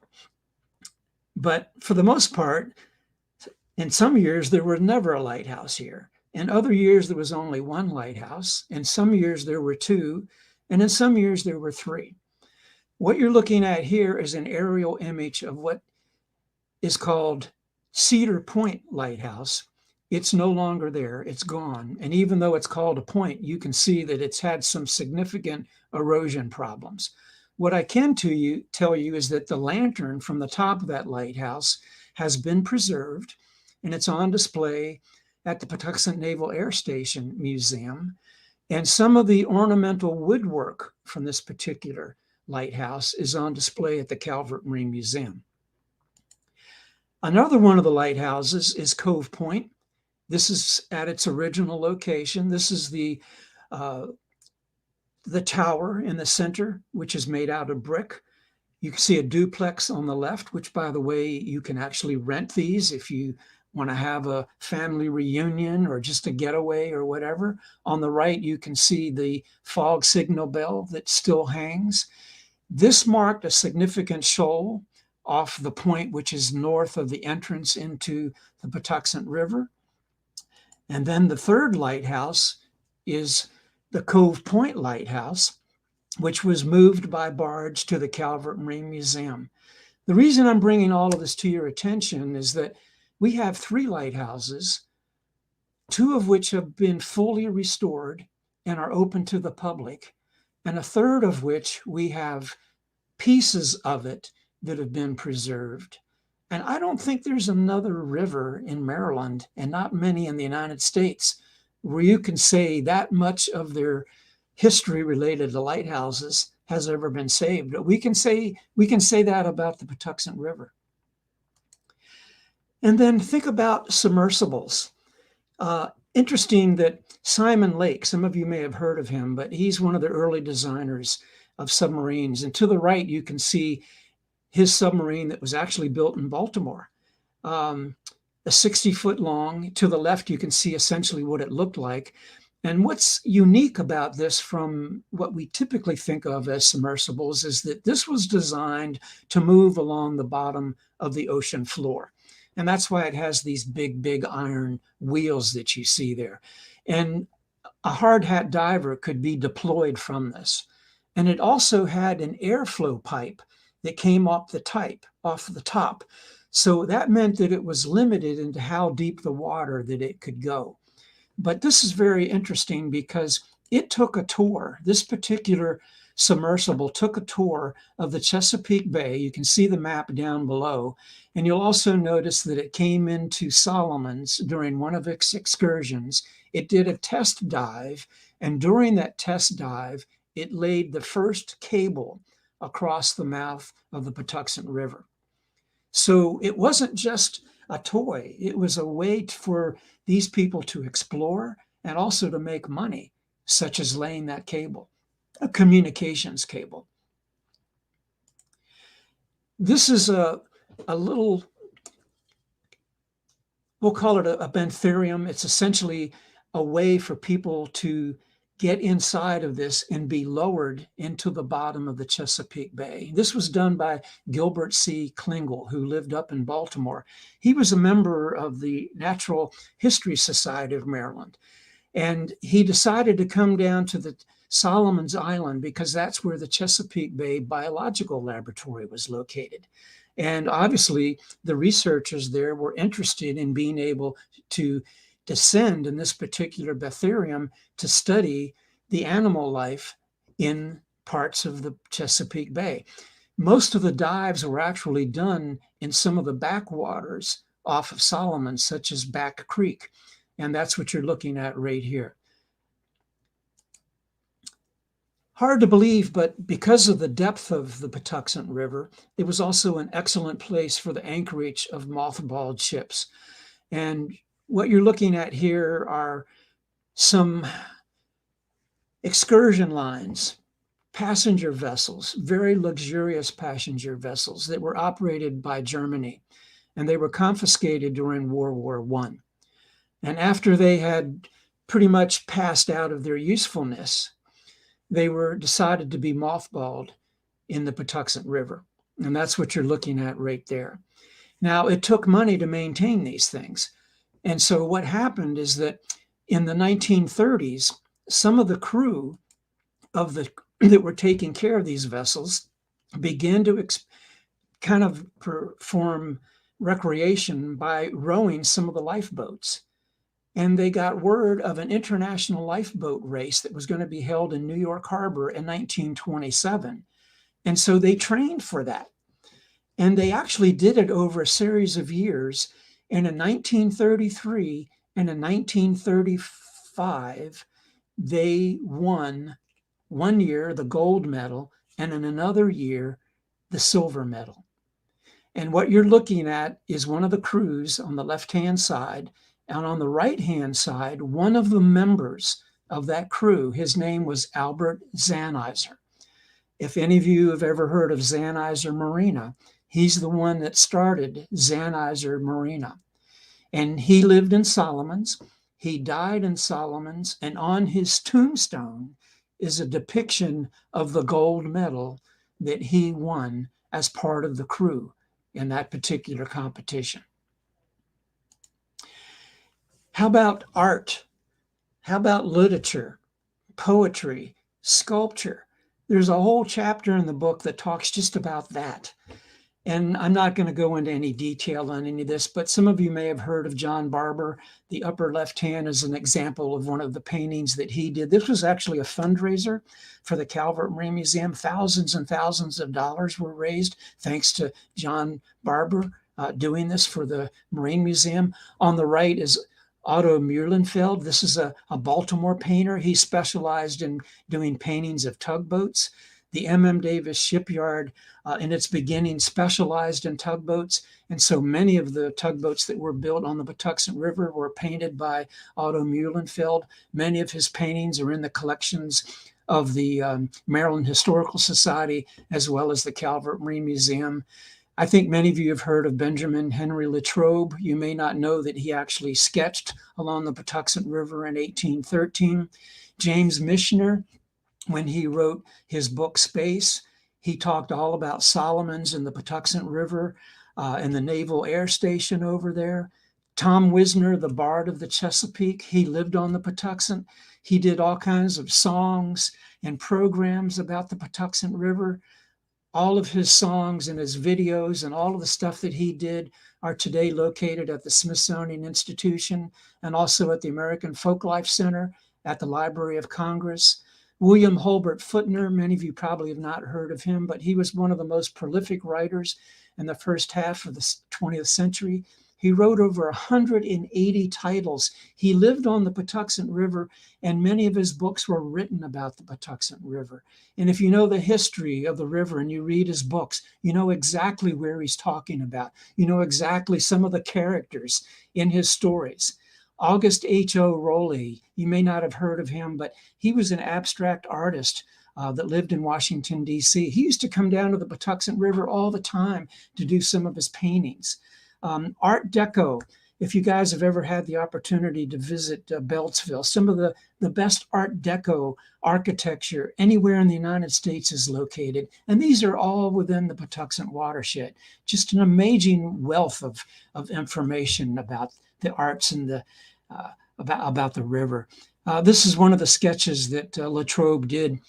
But for the most part, in some years, there was never a lighthouse here. In other years, there was only 1 lighthouse. In some years, there were 2. And in some years, there were 3. What you're looking at here is an aerial image of what is called Cedar Point Lighthouse. It's no longer there. It's gone. And even though it's called a point, you can see that it's had some significant erosion problems. What I can tell you is that the lantern from the top of that lighthouse has been preserved, and it's on display at the Patuxent Naval Air Station Museum. And some of the ornamental woodwork from this particular lighthouse is on display at the Calvert Marine Museum. Another one of the lighthouses is Cove Point. This is at its original location. This is the tower in the center, which is made out of brick. You can see a duplex on the left, which, by the way, you can actually rent these if you want to have a family reunion or just a getaway or whatever. On the right, you can see the fog signal bell that still hangs. This marked a significant shoal off the point, which is north of the entrance into the Patuxent River. And then the third lighthouse is the Cove Point Lighthouse, which was moved by barge to the Calvert Marine Museum. The reason I'm bringing all of this to your attention is that we have 3 lighthouses, 2 of which have been fully restored and are open to the public, and a third of which we have pieces of it that have been preserved. And I don't think there's another river in Maryland, and not many in the United States, where you can say that much of their history related to lighthouses has ever been saved. But we can say that about the Patuxent River. And then think about submersibles. Interesting that Simon Lake, some of you may have heard of him, but he's one of the early designers of submarines. And to the right, you can see his submarine that was actually built in Baltimore. A 60-foot long. To the left, you can see essentially what it looked like. And what's unique about this from what we typically think of as submersibles is that this was designed to move along the bottom of the ocean floor. And that's why it has these big iron wheels that you see there. And a hard hat diver could be deployed from this. And it also had an airflow pipe that came off the top. So that meant that it was limited into how deep the water that it could go. But this is very interesting because it took a tour. This particular submersible took a tour of the Chesapeake Bay. You can see the map down below. And you'll also notice that it came into Solomon's during one of its excursions. It did a test dive. And during that test dive, it laid the first cable across the mouth of the Patuxent River. So it wasn't just a toy. It was a way for these people to explore and also to make money, such as laying that cable, a communications cable. This is a little, we'll call it a bentherium. It's essentially a way for people to get inside of this and be lowered into the bottom of the Chesapeake Bay. This was done by Gilbert C. Klingel, who lived up in Baltimore. He was a member of the Natural History Society of Maryland. And he decided to come down to the Solomon's Island because that's where the Chesapeake Bay Biological Laboratory was located. And obviously, the researchers there were interested in being able to descend in this particular batharium to study the animal life in parts of the Chesapeake Bay. Most of the dives were actually done in some of the backwaters off of Solomon, such as Back Creek. And that's what you're looking at right here. Hard to believe, but because of the depth of the Patuxent River, it was also an excellent place for the anchorage of mothballed ships. And what you're looking at here are some excursion lines, passenger vessels, very luxurious passenger vessels that were operated by Germany, and they were confiscated during World War I. And after they had pretty much passed out of their usefulness, they were decided to be mothballed in the Patuxent River. And that's what you're looking at right there. Now, it took money to maintain these things. And so what happened is that in the 1930s, some of the crew of that were taking care of these vessels began to kind of perform recreation by rowing some of the lifeboats. And they got word of an international lifeboat race that was going to be held in New York Harbor in 1927. And so they trained for that. And they actually did it over a series of years. And in 1933 and in 1935, they won one year the gold medal and in another year the silver medal. And what you're looking at is one of the crews on the left-hand side, and on the right-hand side, one of the members of that crew, his name was Albert Zanizer. If any of you have ever heard of Zanizer Marina, he's the one that started Zanizer Marina. And he lived in Solomons. He died in Solomons. And on his tombstone is a depiction of the gold medal that he won as part of the crew in that particular competition. How about art? How about literature, poetry, sculpture? There's a whole chapter in the book that talks just about that. And I'm not going to go into any detail on any of this, but some of you may have heard of John Barber. The upper left hand is an example of one of the paintings that he did. This was actually a fundraiser for the Calvert Marine Museum. Thousands and thousands of dollars were raised thanks to John Barber doing this for the Marine Museum. On the right is Otto Muehlenfeld. This is a Baltimore painter. He specialized in doing paintings of tugboats. The M.M. Davis shipyard in its beginning specialized in tugboats. And so many of the tugboats that were built on the Patuxent River were painted by Otto Muehlenfeld. Many of his paintings are in the collections of the Maryland Historical Society, as well as the Calvert Marine Museum. I think many of you have heard of Benjamin Henry Latrobe. You may not know that he actually sketched along the Patuxent River in 1813. James Michener, when he wrote his book Space, he talked all about Solomons and the Patuxent River and the Naval Air Station over there. Tom Wisner, the Bard of the Chesapeake, he lived on the Patuxent. He did all kinds of songs and programs about the Patuxent River. All of his songs and his videos and all of the stuff that he did are today located at the Smithsonian Institution and also at the American Folklife Center, at the Library of Congress. William Hulbert Footner, many of you probably have not heard of him, but he was one of the most prolific writers in the first half of the 20th century. He wrote over 180 titles. He lived on the Patuxent River, and many of his books were written about the Patuxent River. And if you know the history of the river and you read his books, you know exactly where he's talking about. You know exactly some of the characters in his stories. August H.O. Rowley, you may not have heard of him, but he was an abstract artist that lived in Washington, D.C. He used to come down to the Patuxent River all the time to do some of his paintings. Art Deco if you guys have ever had the opportunity to visit Beltsville, some of the best Art Deco architecture anywhere in the United States is located. And these are all within the Patuxent watershed. Just an amazing wealth of information about the arts and the about the river. This is one of the sketches that Latrobe did.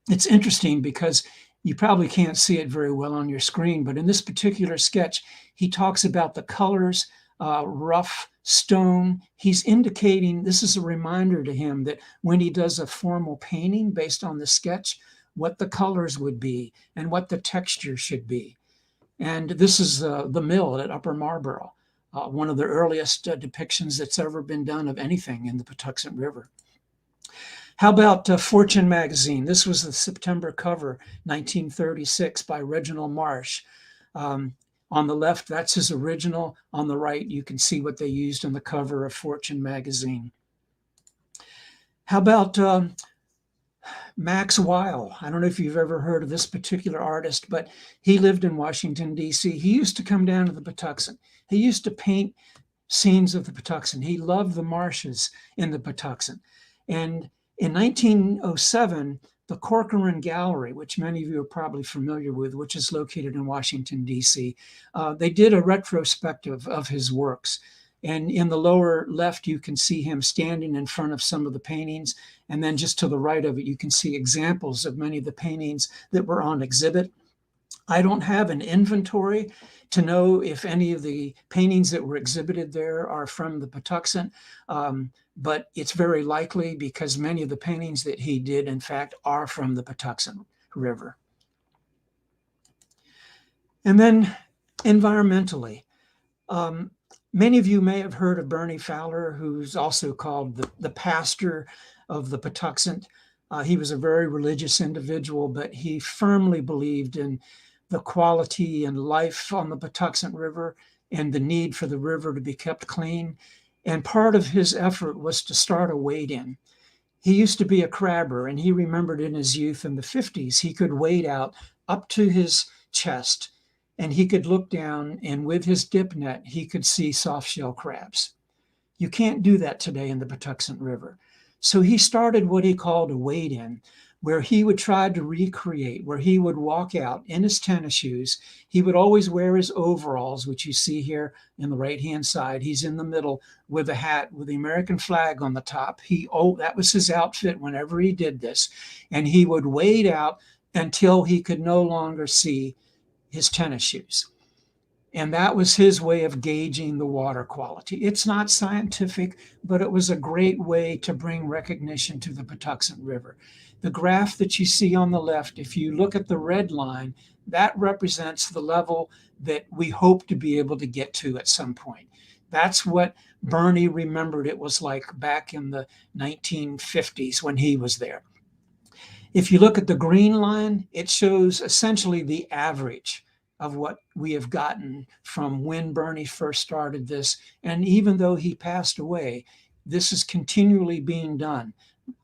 It's interesting because you probably can't see it very well on your screen, but in this particular sketch, he talks about the colors, rough stone. He's indicating, this is a reminder to him that when he does a formal painting based on the sketch, what the colors would be and what the texture should be. And this is the mill at Upper Marlboro, one of the earliest depictions that's ever been done of anything in the Patuxent River. How about Fortune magazine? This was the September cover, 1936, by Reginald Marsh. On the left, that's his original. On the right, you can see what they used on the cover of Fortune magazine. How about Max Weil? I don't know if you've ever heard of this particular artist, but he lived in Washington, D.C. He used to come down to the Patuxent. He used to paint scenes of the Patuxent. He loved the marshes in the Patuxent. And in 1907, the Corcoran Gallery, which many of you are probably familiar with, which is located in Washington, D.C., they did a retrospective of his works. And in the lower left, you can see him standing in front of some of the paintings. And then just to the right of it, you can see examples of many of the paintings that were on exhibit. I don't have an inventory to know if any of the paintings that were exhibited there are from the Patuxent, but it's very likely because many of the paintings that he did, in fact, are from the Patuxent River. And then environmentally, many of you may have heard of Bernie Fowler, who's also called the pastor of the Patuxent. He was a very religious individual, but he firmly believed in the quality and life on the Patuxent River and the need for the river to be kept clean. And part of his effort was to start a wade-in. He used to be a crabber, and he remembered in his youth in the 50s, he could wade out up to his chest, and he could look down, and with his dip net, he could see soft-shell crabs. You can't do that today in the Patuxent River. So he started what he called a wade-in, where he would try to recreate, where he would walk out in his tennis shoes. He would always wear his overalls, which you see here in the right-hand side. He's in the middle with a hat with the American flag on the top. That was his outfit whenever he did this. And he would wade out until he could no longer see his tennis shoes. And that was his way of gauging the water quality. It's not scientific, but it was a great way to bring recognition to the Patuxent River. The graph that you see on the left, if you look at the red line, that represents the level that we hope to be able to get to at some point. That's what Bernie remembered it was like back in the 1950s when he was there. If you look at the green line, it shows essentially the average of what we have gotten from when Bernie first started this. And even though he passed away, this is continually being done.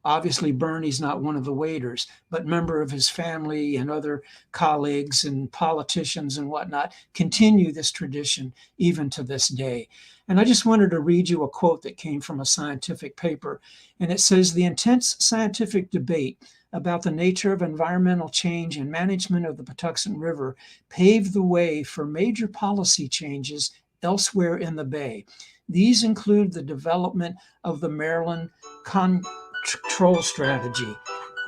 Obviously, Bernie's not one of the waders, but member of his family and other colleagues and politicians and whatnot continue this tradition even to this day. And I just wanted to read you a quote that came from a scientific paper. And it says, "The intense scientific debate about the nature of environmental change and management of the Patuxent River paved the way for major policy changes elsewhere in the bay. These include the development of the Maryland control strategy."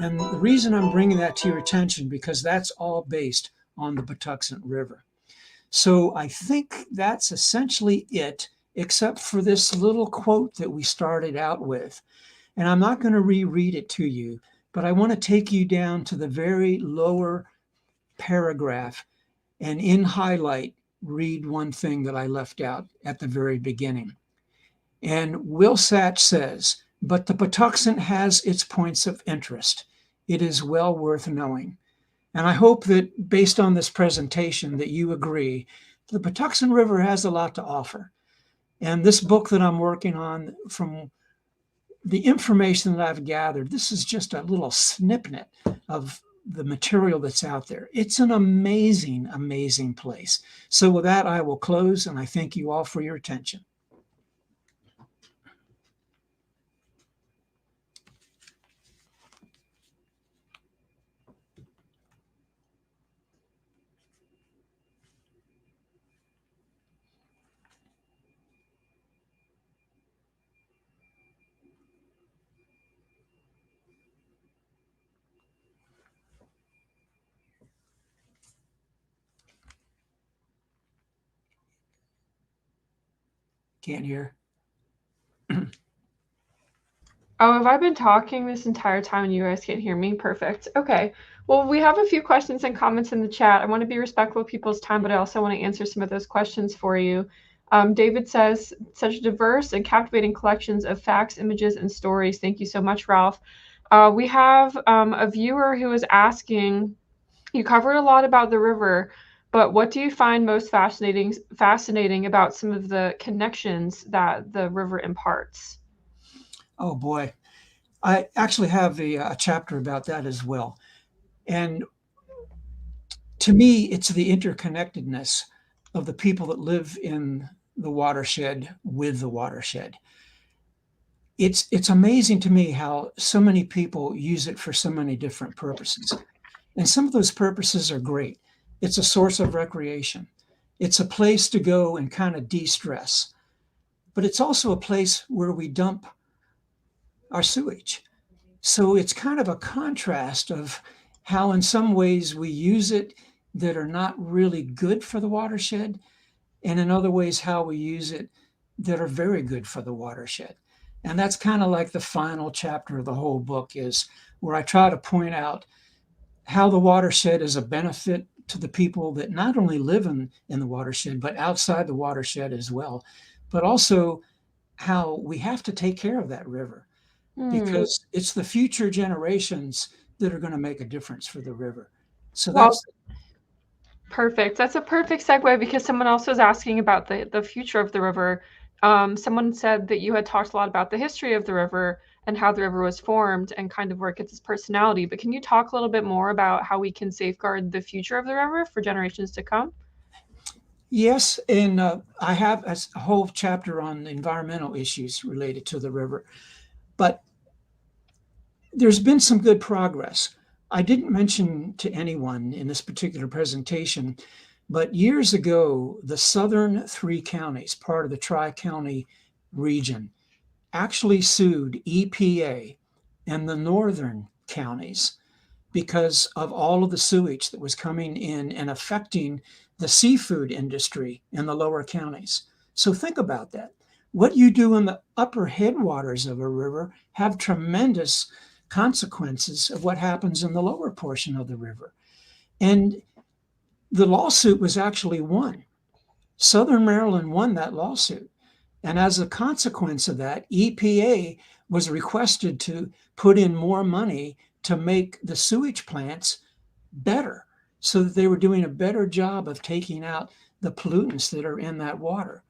And the reason I'm bringing that to your attention, because that's all based on the Patuxent River. So I think that's essentially it, except for this little quote that we started out with. And I'm not going to reread it to you, but I want to take you down to the very lower paragraph and in highlight, read one thing that I left out at the very beginning. And Wilsach says, "But the Patuxent has its points of interest. It is well worth knowing." And I hope that based on this presentation that you agree, the Patuxent River has a lot to offer. And this book that I'm working on, from the information that I've gathered, this is just a little snippet of the material that's out there. It's an amazing, amazing place. So with that, I will close, and I thank you all for your attention. Can't hear. Oh, have I been talking this entire time and you guys can't hear me? Perfect. Okay. Well, we have a few questions and comments in the chat. I want to be respectful of people's time, but I also want to answer some of those questions for you. David says, such diverse and captivating collections of facts, images, and stories. Thank you so much, Ralph. We have a viewer who is asking, you covered a lot about the river, but what do you find most fascinating about some of the connections that the river imparts? Oh boy, I actually have a chapter about that as well. And to me, it's the interconnectedness of the people that live in the watershed with the watershed. It's amazing to me how so many people use it for so many different purposes. And some of those purposes are great. It's a source of recreation. It's a place to go and kind of de-stress. But it's also a place where we dump our sewage. So it's kind of a contrast of how in some ways we use it that are not really good for the watershed, and in other ways how we use it that are very good for the watershed. And that's kind of like the final chapter of the whole book, is where I try to point out how the watershed is a benefit to the people that not only live in the watershed, but outside the watershed as well, but also how we have to take care of that river, because it's the future generations that are going to make a difference for the river. So that's perfect. That's a perfect segue, because someone else was asking about the future of the river. Someone said that you had talked a lot about the history of the river and how the river was formed and kind of where it gets its personality. But can you talk a little bit more about how we can safeguard the future of the river for generations to come? Yes, and I have a whole chapter on environmental issues related to the river. But there's been some good progress. I didn't mention to anyone in this particular presentation, but years ago, the southern three counties, part of the Tri-County region, actually sued EPA and the northern counties because of all of the sewage that was coming in and affecting the seafood industry in the lower counties. So think about that. What you do in the upper headwaters of a river have tremendous consequences of what happens in the lower portion of the river. And the lawsuit was actually won. Southern Maryland won that lawsuit. And as a consequence of that, EPA was requested to put in more money to make the sewage plants better, so that they were doing a better job of taking out the pollutants that are in that water.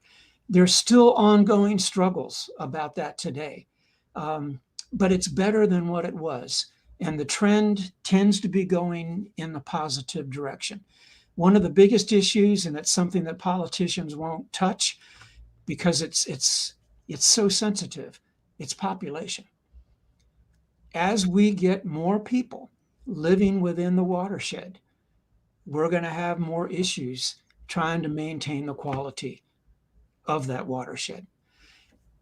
There's still ongoing struggles about that today, but it's better than what it was. And the trend tends to be going in the positive direction. One of the biggest issues, and it's something that politicians won't touch because it's so sensitive, it's population. As we get more people living within the watershed, we're going to have more issues trying to maintain the quality of that watershed.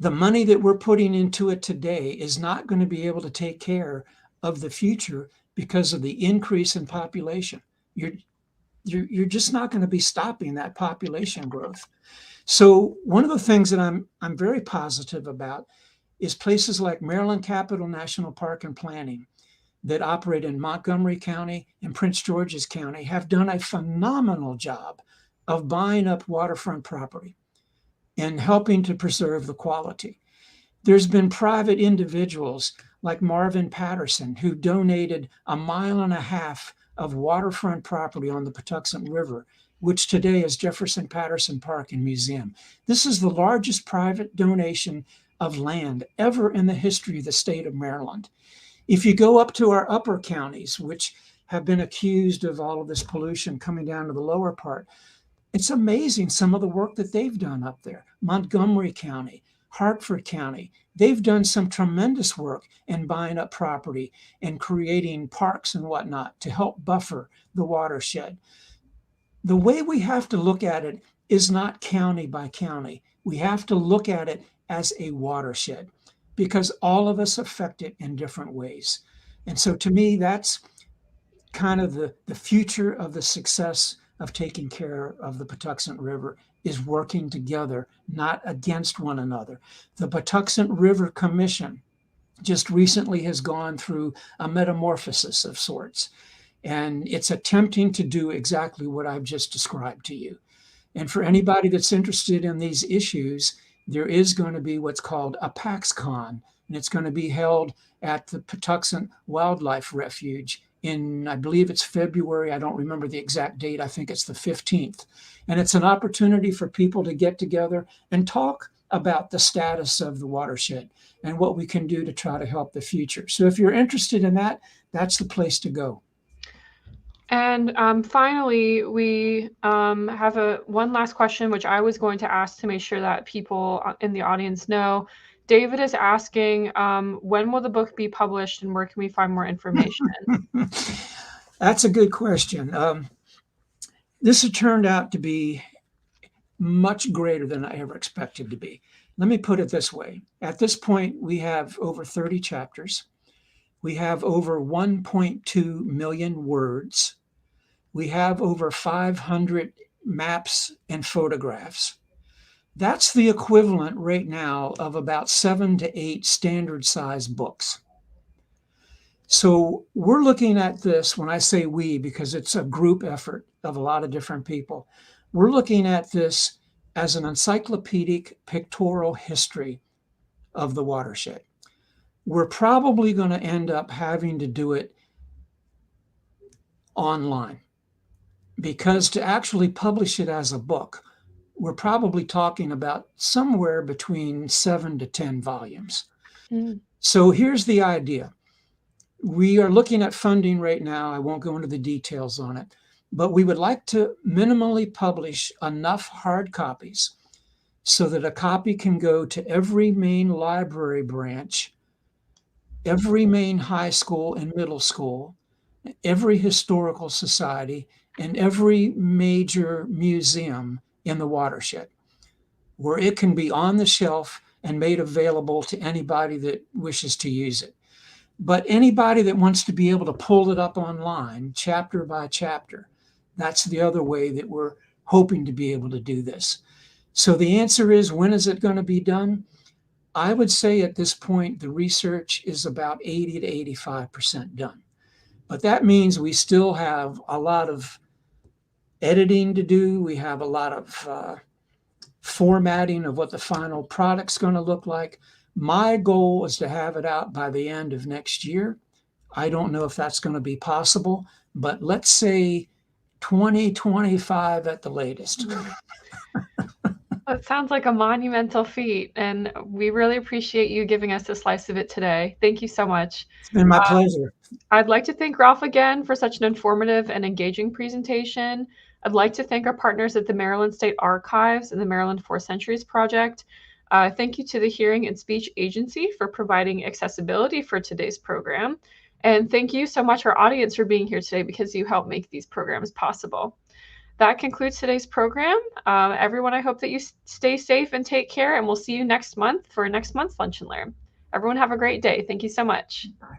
The money that we're putting into it today is not going to be able to take care of the future because of the increase in population. You're just not going to be stopping that population growth. So one of the things that I'm very positive about is places like Maryland Capital National Park and Planning that operate in Montgomery County and Prince George's County have done a phenomenal job of buying up waterfront property and helping to preserve the quality. There's been private individuals like Marvin Patterson who donated 1.5 miles of waterfront property on the Patuxent River, which today is Jefferson Patterson Park and Museum. This is the largest private donation of land ever in the history of the state of Maryland. If you go up to our upper counties, which have been accused of all of this pollution coming down to the lower part, it's amazing some of the work that they've done up there. Montgomery County, Hartford County, they've done some tremendous work in buying up property and creating parks and whatnot to help buffer the watershed. The way we have to look at it is not county by county. We have to look at it as a watershed because all of us affect it in different ways. And so to me, that's kind of the future of the success of taking care of the Patuxent River is working together, not against one another. The Patuxent River Commission just recently has gone through a metamorphosis of sorts, and it's attempting to do exactly what I've just described to you. And for anybody that's interested in these issues, there is going to be what's called a PaxCon, and it's going to be held at the Patuxent Wildlife Refuge in, I believe it's February. I don't remember the exact date. I think it's the 15th. And it's an opportunity for people to get together and talk about the status of the watershed and what we can do to try to help the future. So if you're interested in that, that's the place to go. And finally, we have one last question, which I was going to ask to make sure that people in the audience know. David is asking, when will the book be published and where can we find more information? That's a good question. This has turned out to be much greater than I ever expected to be. Let me put it this way. At this point, we have over 30 chapters. We have over 1.2 million words. We have over 500 maps and photographs. That's the equivalent right now of about 7 to 8 standard size books. So we're looking at this, when I say we, because it's a group effort of a lot of different people, we're looking at this as an encyclopedic pictorial history of the watershed. We're probably going to end up having to do it online, because to actually publish it as a book, we're probably talking about somewhere between 7 to 10 volumes. So here's the idea. We are looking at funding right now. I won't go into the details on it, but we would like to minimally publish enough hard copies so that a copy can go to every main library branch, every main high school and middle school, every historical society, and every major museum in the watershed, where it can be on the shelf and made available to anybody that wishes to use it. But anybody that wants to be able to pull it up online, chapter by chapter, that's the other way that we're hoping to be able to do this. So the answer is, when is it going to be done? I would say at this point, the research is about 80 to 85% done. But that means we still have a lot of editing to do. We have a lot of formatting of what the final product's going to look like. My goal is to have it out by the end of next year. I don't know if that's going to be possible, but let's say 2025 at the latest. That sounds like a monumental feat, and we really appreciate you giving us a slice of it today. Thank you so much. It's been my pleasure. I'd like to thank Ralph again for such an informative and engaging presentation. I'd like to thank our partners at the Maryland State Archives and the Maryland 4 Centuries Project. Thank you to the Hearing and Speech Agency for providing accessibility for today's program. And thank you so much, our audience, for being here today, because you help make these programs possible. That concludes today's program. Everyone, I hope that you stay safe and take care, and we'll see you next month for next month's Lunch and Learn. Everyone have a great day. Thank you so much. Bye.